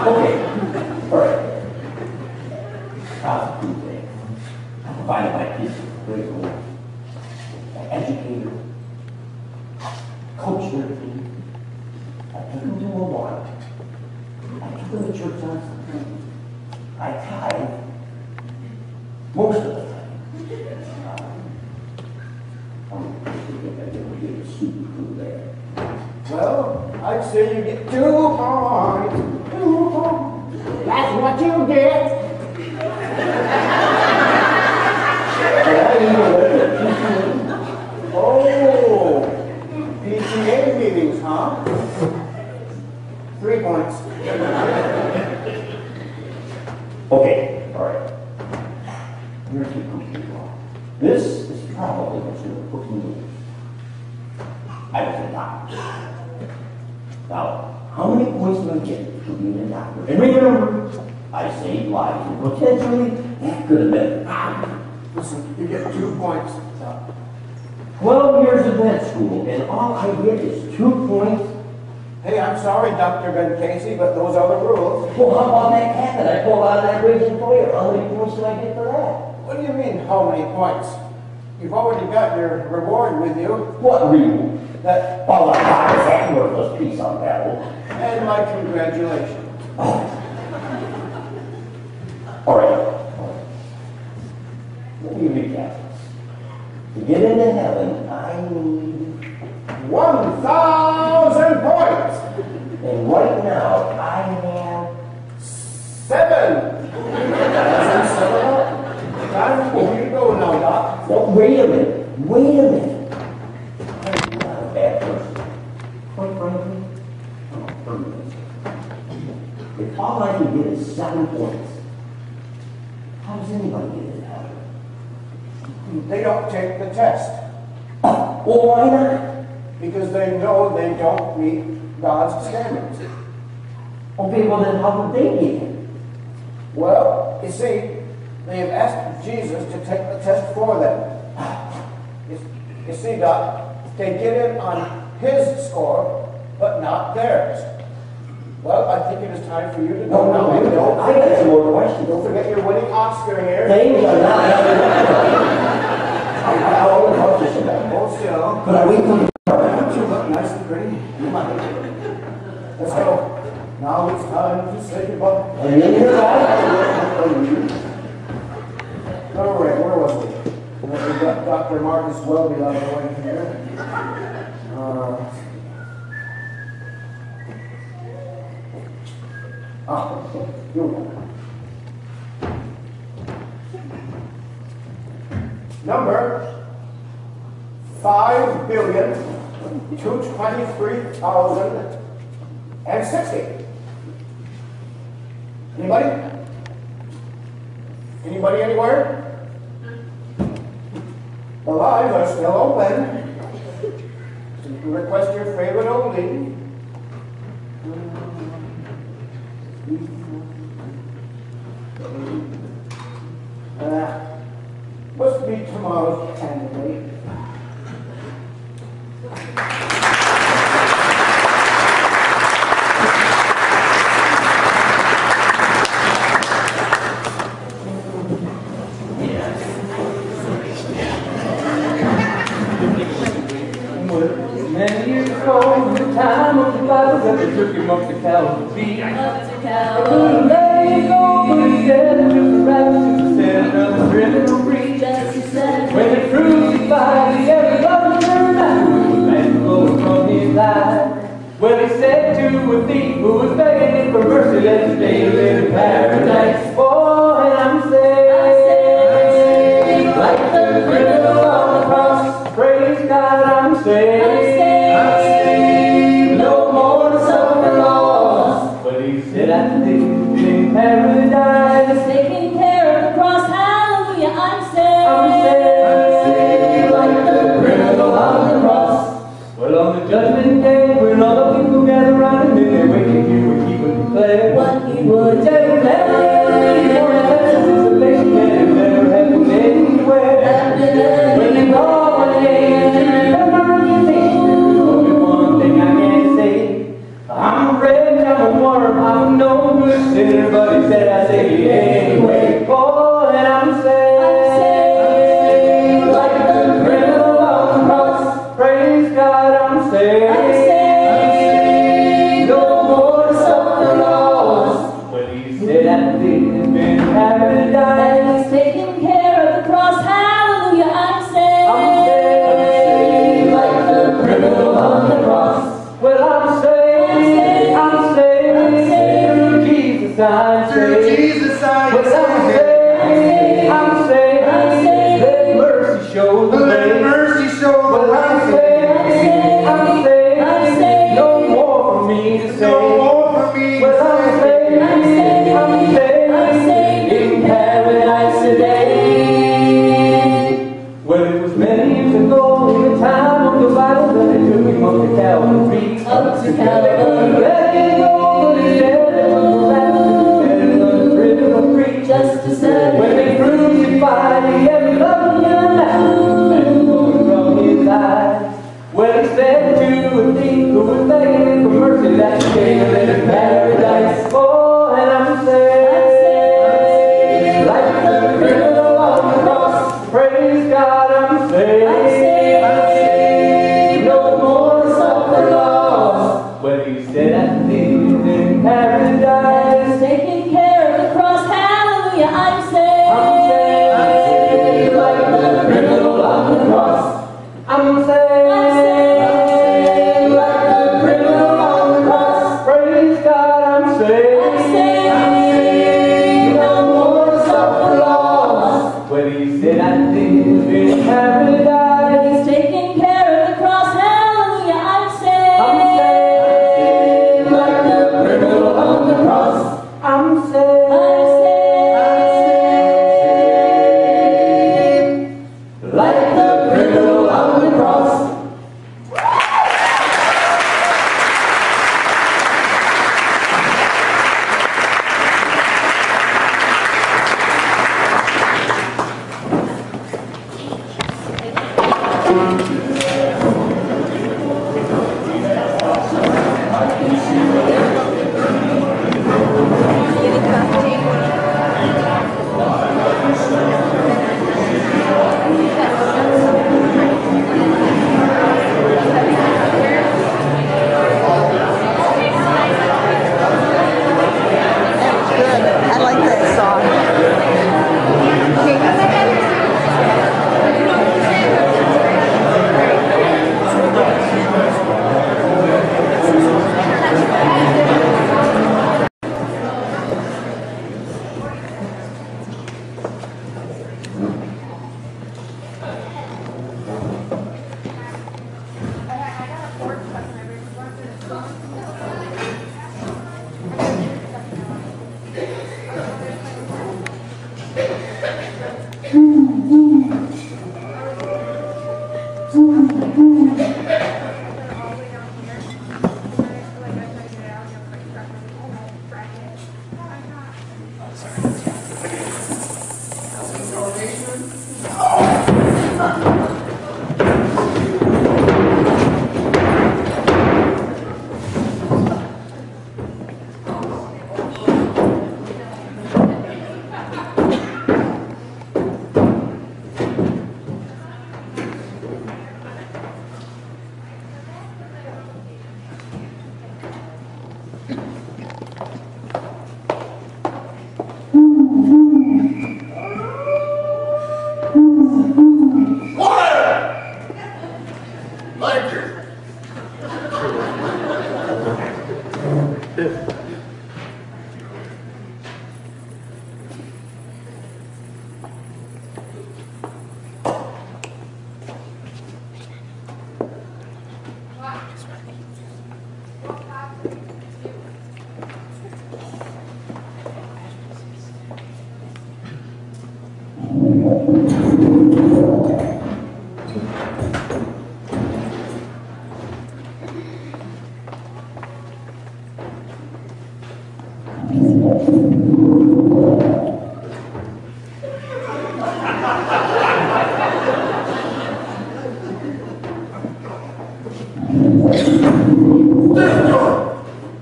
Okay, all right. I'll do that. I provided my kids with a great home. I educated them, coached their team. I took them to a water. I took them to church on Sunday. I tithe most of the time. I didn't get a super crew there. Well, I'd say you get 2 points. 2 points. That's what you get. Oh, PTA meetings, huh? 3 points. Okay, all right. You're too completely wrong. This is probably what's going to put me in. I was a doctor. Now, how many points do I get for being a doctor? And remember, I saved lives, and potentially that could have been. Listen, you get 2 points. 12 years of med school, and all I get is 2 points. Hey, I'm sorry, Dr. Ben Casey, but those are the rules. Well, how about that cat that I pulled out of that bridge in Toyer? How many points do I get for that? What do you mean, how many points? You've already got your reward with you. What reward? That, Oh, my God, is that worthless piece on pebble? and my congratulations. Oh. All right. Let me recap this. To get into heaven, I need 1,000 points. And right now, I have 7. Time for you to go now, Doc. Well, wait a minute. Wait a minute. I'm not a bad person. Quite frankly, I'm a permanent. If all I can get is 7 points, how does anybody get into heaven? They don't take the test Well, why not? because they know they don't meet God's standards. Okay, well then how would they get in? Well, you see, they have asked Jesus to take the test for them. You see, Doc, they get in on his score, but not theirs. Well, I think it is time for you to go now. And don't I got some more questions. Don't forget your winning Oscar here. Things are not I'll only talk to you about. Hold still. Could I wait till Don't you look nice and pretty? Let's go. Now it's time to say goodbye. Are you in here, guys? All right, where was we? We've got Dr. Marcus Welby on the way here. Here we go. Number 5,223,060. Anybody? Anybody anywhere? The lines are still open. So you can request your favorite oldie. must be tomorrow's candidate. Many years ago, in the time of the Bible, that they took him up to Calvary. Couldn't let him go, but he said it took a rabbit to set another criminal free. When they crucified the every love turned out, and flowing from his eyes. Well, he said to a thief who was begging for mercy, let us stay live in paradise. Oh, and I'm saved, like the criminal on the cross. Praise God, I'm saved. No more to suffer loss. But he said I lived in paradise, Taking care of the cross, hallelujah, I'm saved. I'm saved, like the criminal on the cross. Well, on the judgment day, when all the people gather round him, and they're waiting to hear what he would declare. What he would Tell them everything, for that's anticipation, and never happened anywhere. When they call my name to remember the things, there's only one thing I can say. I'm a wretch, I'm a worm, I'm no good sinner, but he said I say it anyway. Oh, and I'm saved, like the criminal on the cross. Praise God, I'm saved. No more to suffer loss. But he said I live in paradise. And he's taking care of the cross, hallelujah, I'm saved. I'm saved, like the criminal on the cross. Well, I'm saved, I'm saved, through Jesus I'm saved. Jesus, I Well, I'm saved, I'm saved, let mercy show the let way. mercy show the Well, I'm way. saved, I'm saved, no more for me to No say. more for me. Well, I'm saved, I'm saved, in paradise today. Well, it was many years ago, in the time of the Bible, that they took him up to Calvary. Up to They Calvary. let him go, but he said it was a rabbit, and another criminal free. Just to say, When they crucified him, every love turned out, and flowing from his eyes. Well, he said to a thief who was begging for mercy, that he came and live in paradise. Oh, and I'm saved, like the criminal on the cross. Praise God, I'm saved. No more to suffer loss. Well, he said I lived in paradise. taking care of the cross, hallelujah, I'm saved. I'm saved, like the criminal on the cross. I'm saved, like the criminal on the cross. Praise God, I'm saved. No more to suffer loss. Well, he said I live in paradise. He's taking care of the cross, hallelujah, I'm saved. I'm saved, like the criminal on the cross. I'm saved, like the criminal on the cross. I like that song. Oh, Thank you.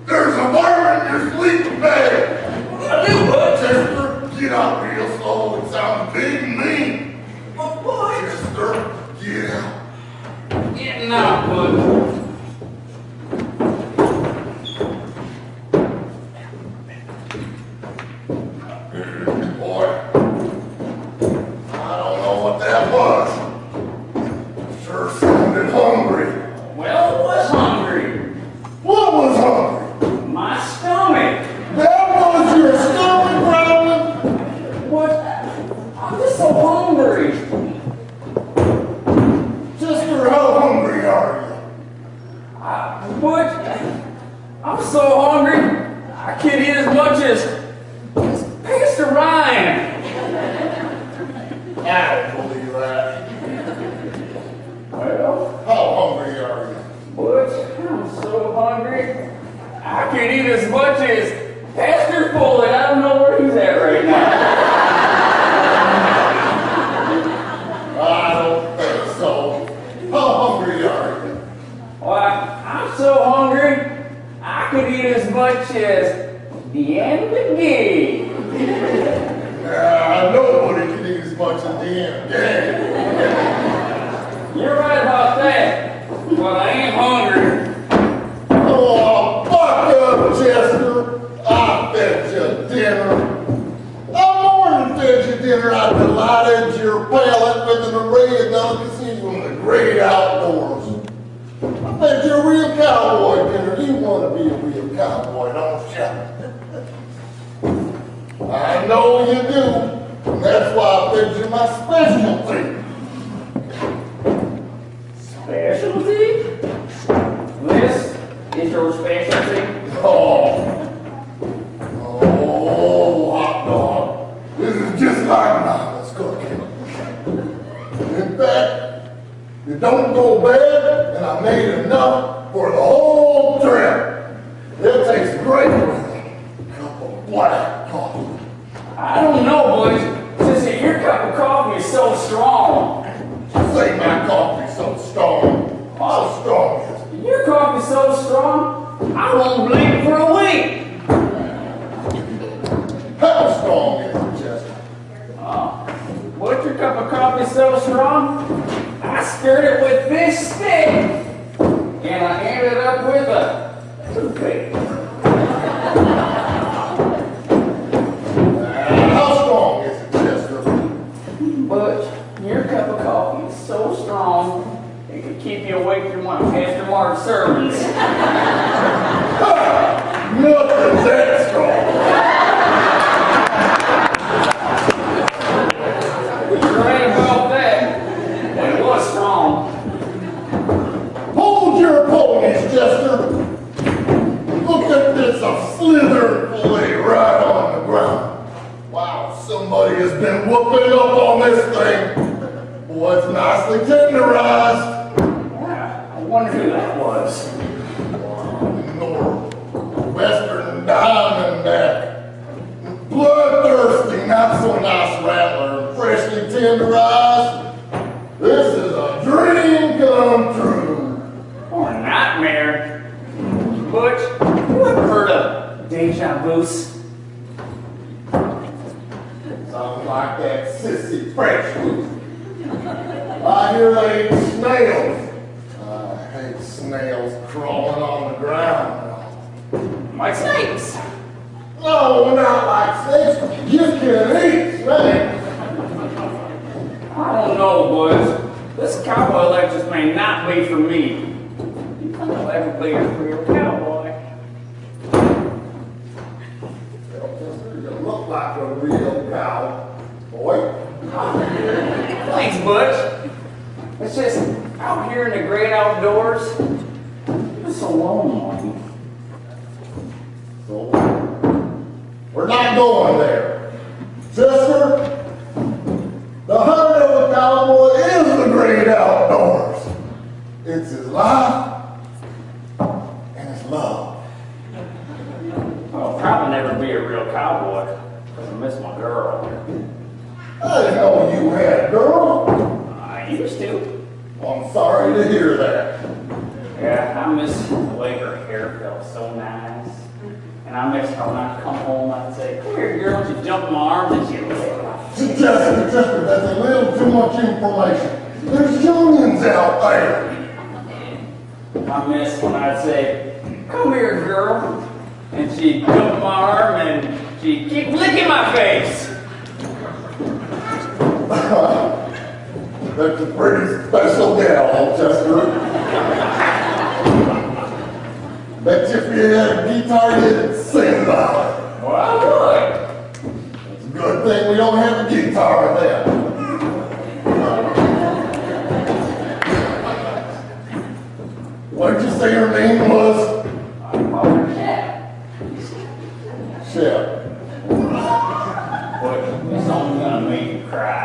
There's a fire in your sleeping bag. I do, Butch. Chester, get out real slow. It sounds big and mean. But Butch. Chester, get out. Getting out, Butch. Boy, I don't know what that was. Sure sounded hungry. Well, I was hungry. What was hungry? My stomach. That was your stomach growling? What? I'm just so hungry. Chester, how hungry are you? Butch, I'm so hungry, I can't eat as much as Pastor Ryan. I don't believe that. Well, How hungry are you? Butch, I'm so hungry, I can't eat as much as Pastor Foley. I don't know where he's at right now. I don't think so. How hungry are you? Why, I'm so hungry, I could eat as much as Deanna McGee. Nobody can eat as much as the end. You're right about that, but I am hungry. Oh, fuck up, Chester. I fed you dinner. I more than fed you dinner. I delighted your palate with an array of delicacies from the great outdoors. I fed you a real cowboy dinner. You want to be a real cowboy, don't you? I know you do. And that's why I fed you my specialty. Specialty? This is your specialty? Oh, hot dog. This is just like Mama's cooking. In fact, it don't go bad, and I made enough for the whole trip. It tastes great with a cup of black coffee. I don't know, boys. Since your cup of coffee is so strong. Say my coffee's so strong. How strong is it? Your coffee's so strong, I won't blink for a week. How strong is it, Chester? But your cup of coffee's so strong, I stirred it with this stick, and I ended up with a toothpick. How strong is it, Chester? But your cup of coffee is so strong, it could keep you awake from one of Pastor Mark's sermons. Nothing's that strong. You're right about that, but it was strong. Hold your ponies, Chester. Look at this, a slithering fillet right on the ground. Wow, somebody has been whooping up on this thing. Boy, it's nicely tenderized. I wonder who that was. Northwestern Diamondback. Bloodthirsty, not so nice rattler, and freshly tenderized. This is a dream come true. Or a nightmare. Butch, you ever heard of deja vu? Sounds like that sissy fresh food. I hear they eat snails. I hate snails crawling on the ground. Like snakes. No, not like snakes. You can eat snakes. I don't know, boys. This cowboy lecture may not be for me. I'll ever be a real cowboy. Well, Chester, you look like a real cowboy. Thanks, Butch. It's just out here in the great outdoors, it's so lonely. So, we're not going there. Chester, the heart of a cowboy is the great outdoors. It's his life and his love. I'll probably never be a real cowboy because I miss my girl. I didn't know you had a girl. I used to. I'm sorry to hear that. Yeah, I miss the way her hair felt so nice. And I miss her when I'd come home, I'd say, "Come here, girl," she'd jump in my arms and she'd Chester, that's a little too much information. There's youngins out there. I miss when I'd say, "Come here, girl," and she'd jump in my arm and she'd keep licking my face. That's a pretty special gal, Chester. Bet you if you had a guitar, you'd sing about it. Well, I would. It's a good thing we don't have a guitar then. What did you say her name was? I call her Shep. Shep. But this song's gonna make you cry.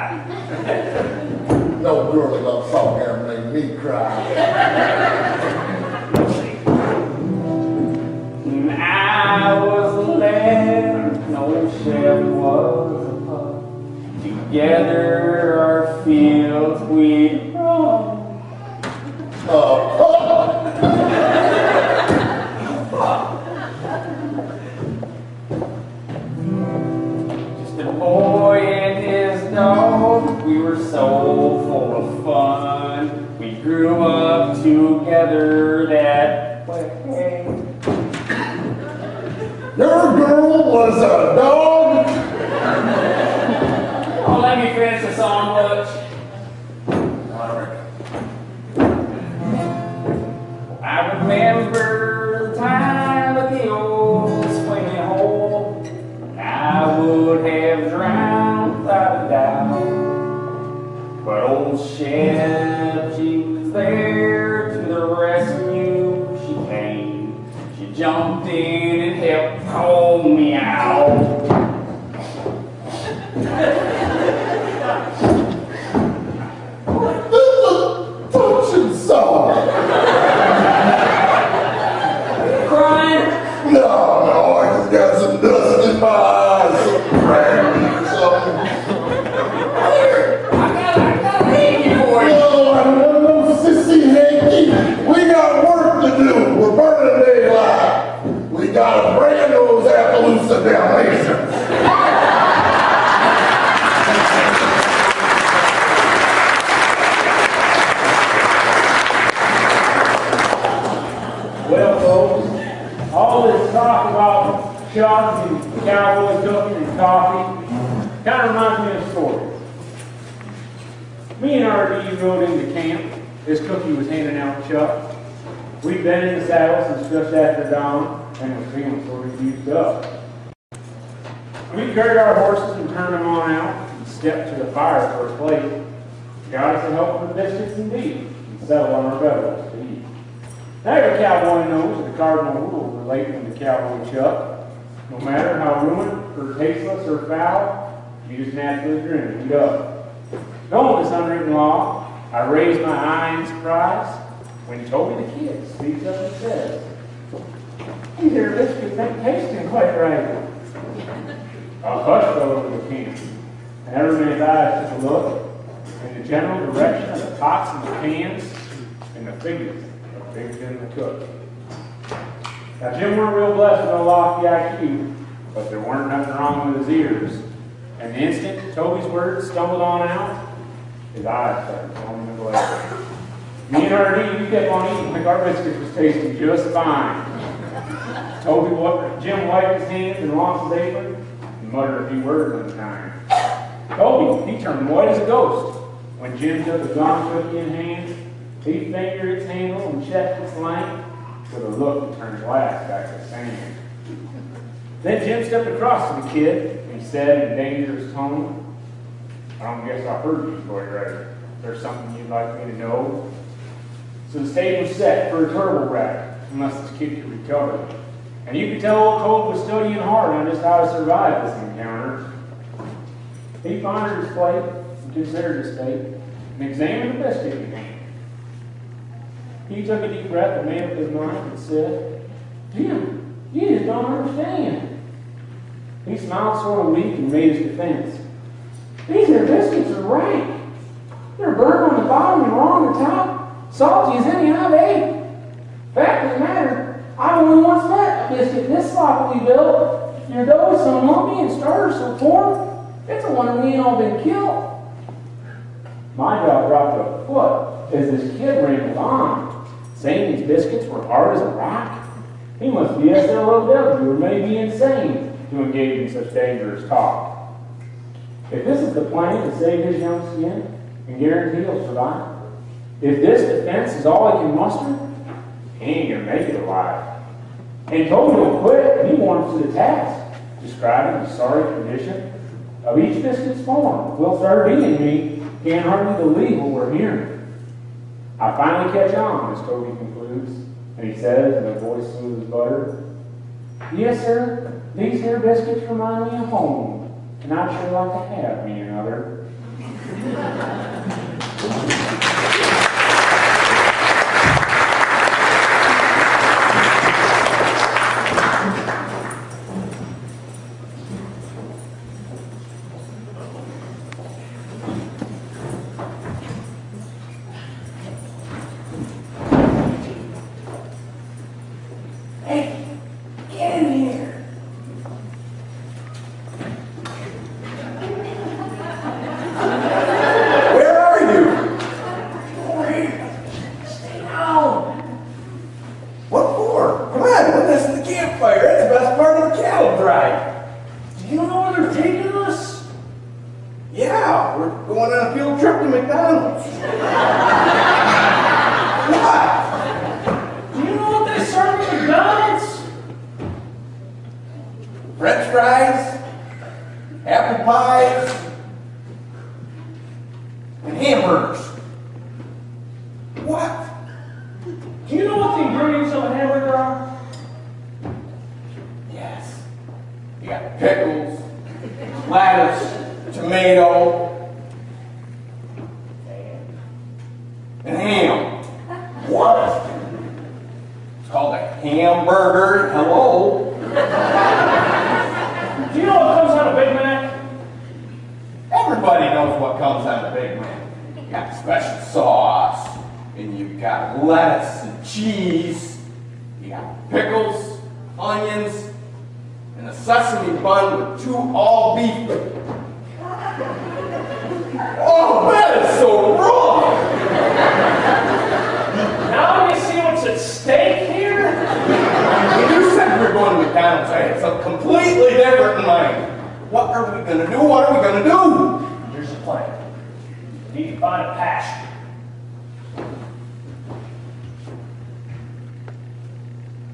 No girl loves song ever made me cry. I was 11, no Shep was a pup. Together our fields we'd run. Just a boy and his dog, we were so full of fun. We grew up together that way. Your girl was a dog? Oh, let me finish the song, Butch. I remember the time at the old swimming hole. I would have drowned without a doubt. But old Shep, she was there to the rescue. She came, she jumped in and helped pull me out. Touching song. Crying? No, I just got some dust in my eyes. Some crack or something. I got a hanky for you. No, I don't want no sissy hanky. We got work to do. We're burning daylight. We gotta brand those Appaloosa Dalmatians. Well, folks, all this talk about Chuck and cowboy cooking and coffee kind of reminds me of a story. Me and R.D. rode into camp. This cookie was handing out Chuck. We'd been in the saddle since just after dawn and was feeling sort of used up. We carried our horses and turned them on out and stepped to the fire for a plate. Got us a help with biscuits and beef and settled on our bedrolls to eat. Now every cowboy knows that the cardinal rule relating to cowboy Chuck, no matter how ruined or tasteless or foul, you just naturally grin and eat up. Knowing this unwritten law, I raised my eye in surprise when Toby the Kid speaks up and says, "These here biscuits ain't tasting quite right." A hush fell over the camp, and every man's eyes took a look in the general direction of the pots and the pans and the figures of Big Jim the cook. Now Jim weren't real blessed with a lofty IQ, but there weren't nothing wrong with his ears. And the instant Toby's words stumbled on out, his eyes started filling the glare. Me and R.D., we kept on eating like our biscuits was tasting just fine. Jim wiped his hands and lost his apron and muttered a few words at a time. Toby, he turned white as a ghost when Jim took the gone cookie in hand He fingered its handle and checked its length with a look that turned glass back to sand. Then Jim stepped across to the kid and said in a dangerous tone, "I don't guess I heard you, boy Ryder. There's something you'd like me to know?" So the stage was set for a turbo wreck, unless this kid could recover. And you could tell old Cole was studying hard on just how to survive this encounter. He pondered his plate and considered his fate and examined the biscuit in hand. He took a deep breath and made up his mind and said, "Jim, you just don't understand." He smiled sort of weak and made his defense. "These here biscuits are rank. They're burnt on the bottom and raw on the top, salty as any I've ate. Fact of the matter, I've only once met a biscuit this sloppily built. Your dough is so lumpy and starter's so poor, it's a wonder we ain't all been killed." My jaw dropped a foot as this kid rambled on, saying these biscuits were hard as a rock. He must be SLOW or maybe insane to engage in such dangerous talk. If this is the plan to save his young skin and guarantee he'll survive, if this defense is all he can muster, he ain't gonna make it alive. And told him to quit, he warms to the task, describing the sorry condition of each biscuit's form. "Well, sardine and me can't hardly believe what we're hearing. I finally catch on," as Toby concludes, and he says in a voice smooth as butter, "Yes, sir, these here biscuits remind me of home, and I'd sure like to have me another."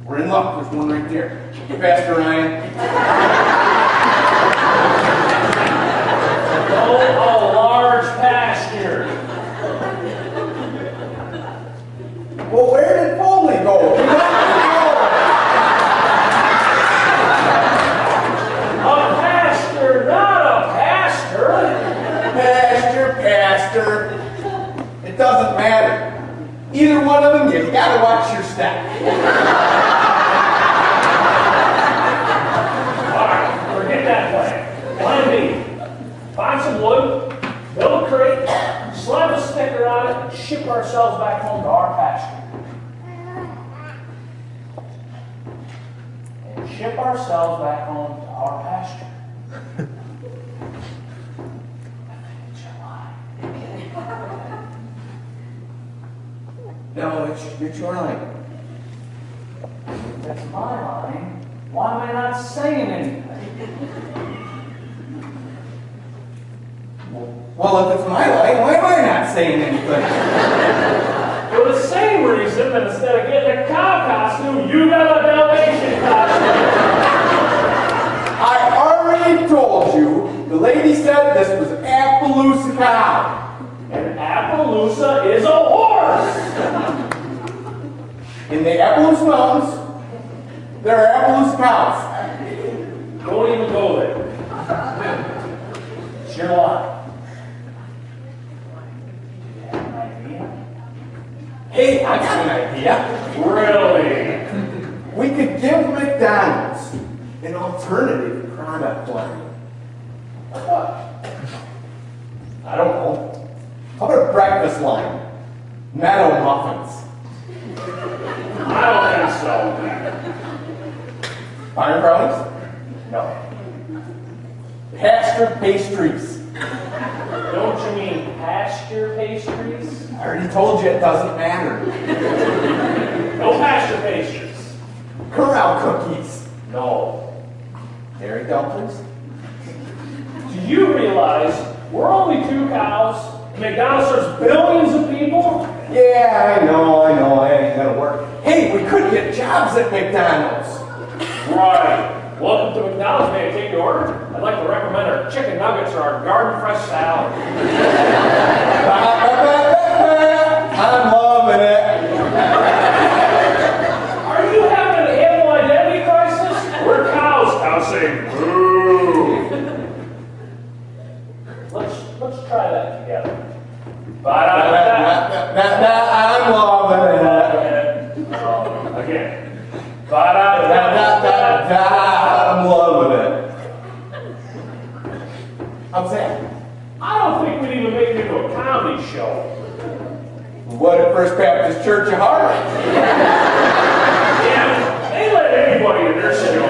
We're in luck. There's one right there. Get faster, Ryan. Oh, a large pasture. Well, where did Foley go? A pasture, not a pastor. Pasture. It doesn't matter. Either one of them, you gotta watch your step. Alright, forget that plan. Plan B. Find some wood, build a crate, slap a sticker on it, and ship ourselves back home to our pasture. No, it's your line. That's my line. Why am I not saying anything? Well, if it's my line, why am I not saying anything? It for the same reason that instead of getting a cow costume, you got a Dalmatian costume. I already told you, the lady said this was Appaloosa cow. And Appaloosa is a horse. In the Appaloosa Mountains, there are Appaloosa cows. Don't even go there. It's your lot. Hey, I got an idea. Really? We could give McDonald's an alternative product line. What? I don't know. How about a breakfast line? Meadow muffins. I don't think so. Iron brownies? No. Pasture pastries. Don't you mean pasture pastries? I already told you it doesn't matter. No pasture pastries. Corral cookies. No. Dairy dumplings? Do you realize we're only 2 cows? McDonald's serves billions of people? Yeah, I know, it ain't gonna work. Hey, we could get jobs at McDonald's. Right. Welcome to McDonald's. May I take your order? I'd like to recommend our chicken nuggets or our garden fresh salad. I'm loving it. Are you having an animal identity crisis? We're cows. Cows say boo. Let's try that together. I'm loving it. Again. I'm loving it. How's that? I don't think we'd even make it into a comedy show. What at First Baptist Church of Hart? Yeah, they let anybody in their show.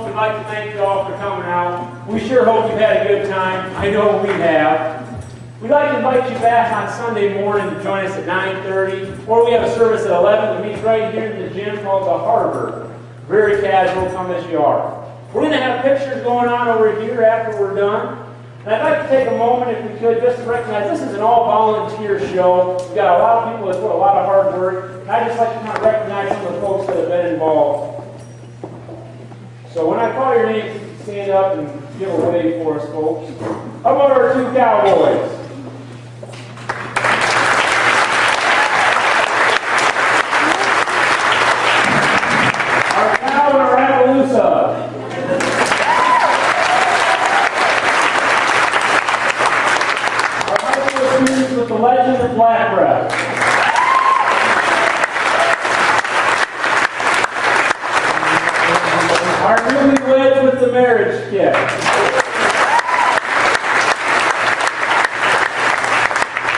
We'd like to thank you all for coming out. We sure hope you've had a good time. I know we have. We'd like to invite you back on Sunday morning to join us at 9:30, or we have a service at 11 to meet right here in the gym called the Harbor. Very casual, come as you are. We're going to have pictures going on over here after we're done. And I'd like to take a moment, if we could, just to recognize this is an all-volunteer show. We've got a lot of people that put a lot of hard work. And I'd just like to kind of recognize some of the folks that have been involved. So when I call your name, stand up and give a wave for us, folks. How about our 2 cowboys? Our cow and our Appaloosa. Our high school students with the legend of Black Breath. Our newlyweds with the marriage kit.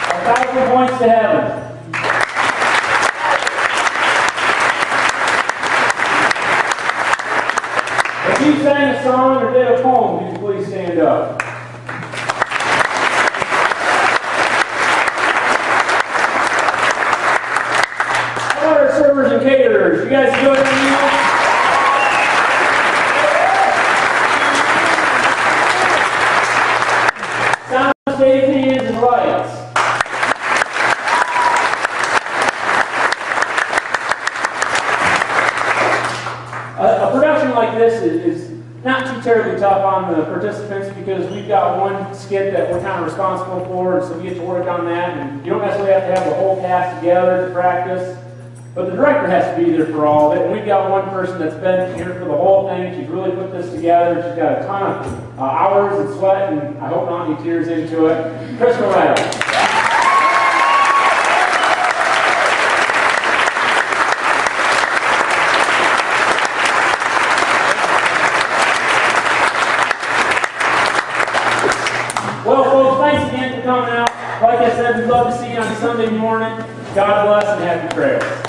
Our 1,000 points to heaven. If you sang a song or did a poem, would you please stand up? How about our servers and caterers? You guys enjoy the meal? Safety and lights. A production like this is not too terribly tough on the participants because we've got one skit that we're kind of responsible for, and so we get to work on that. And you don't necessarily have to have the whole cast together to practice, but the director has to be there for all of it. And we've got one person that's been here for the whole thing. She's really put this together. She's got a ton of hours and sweat, and I hope not any tears into it. Crystal Reynolds. Well, folks, thanks again for coming out. Like I said, we'd love to see you on Sunday morning. God bless and happy prayers.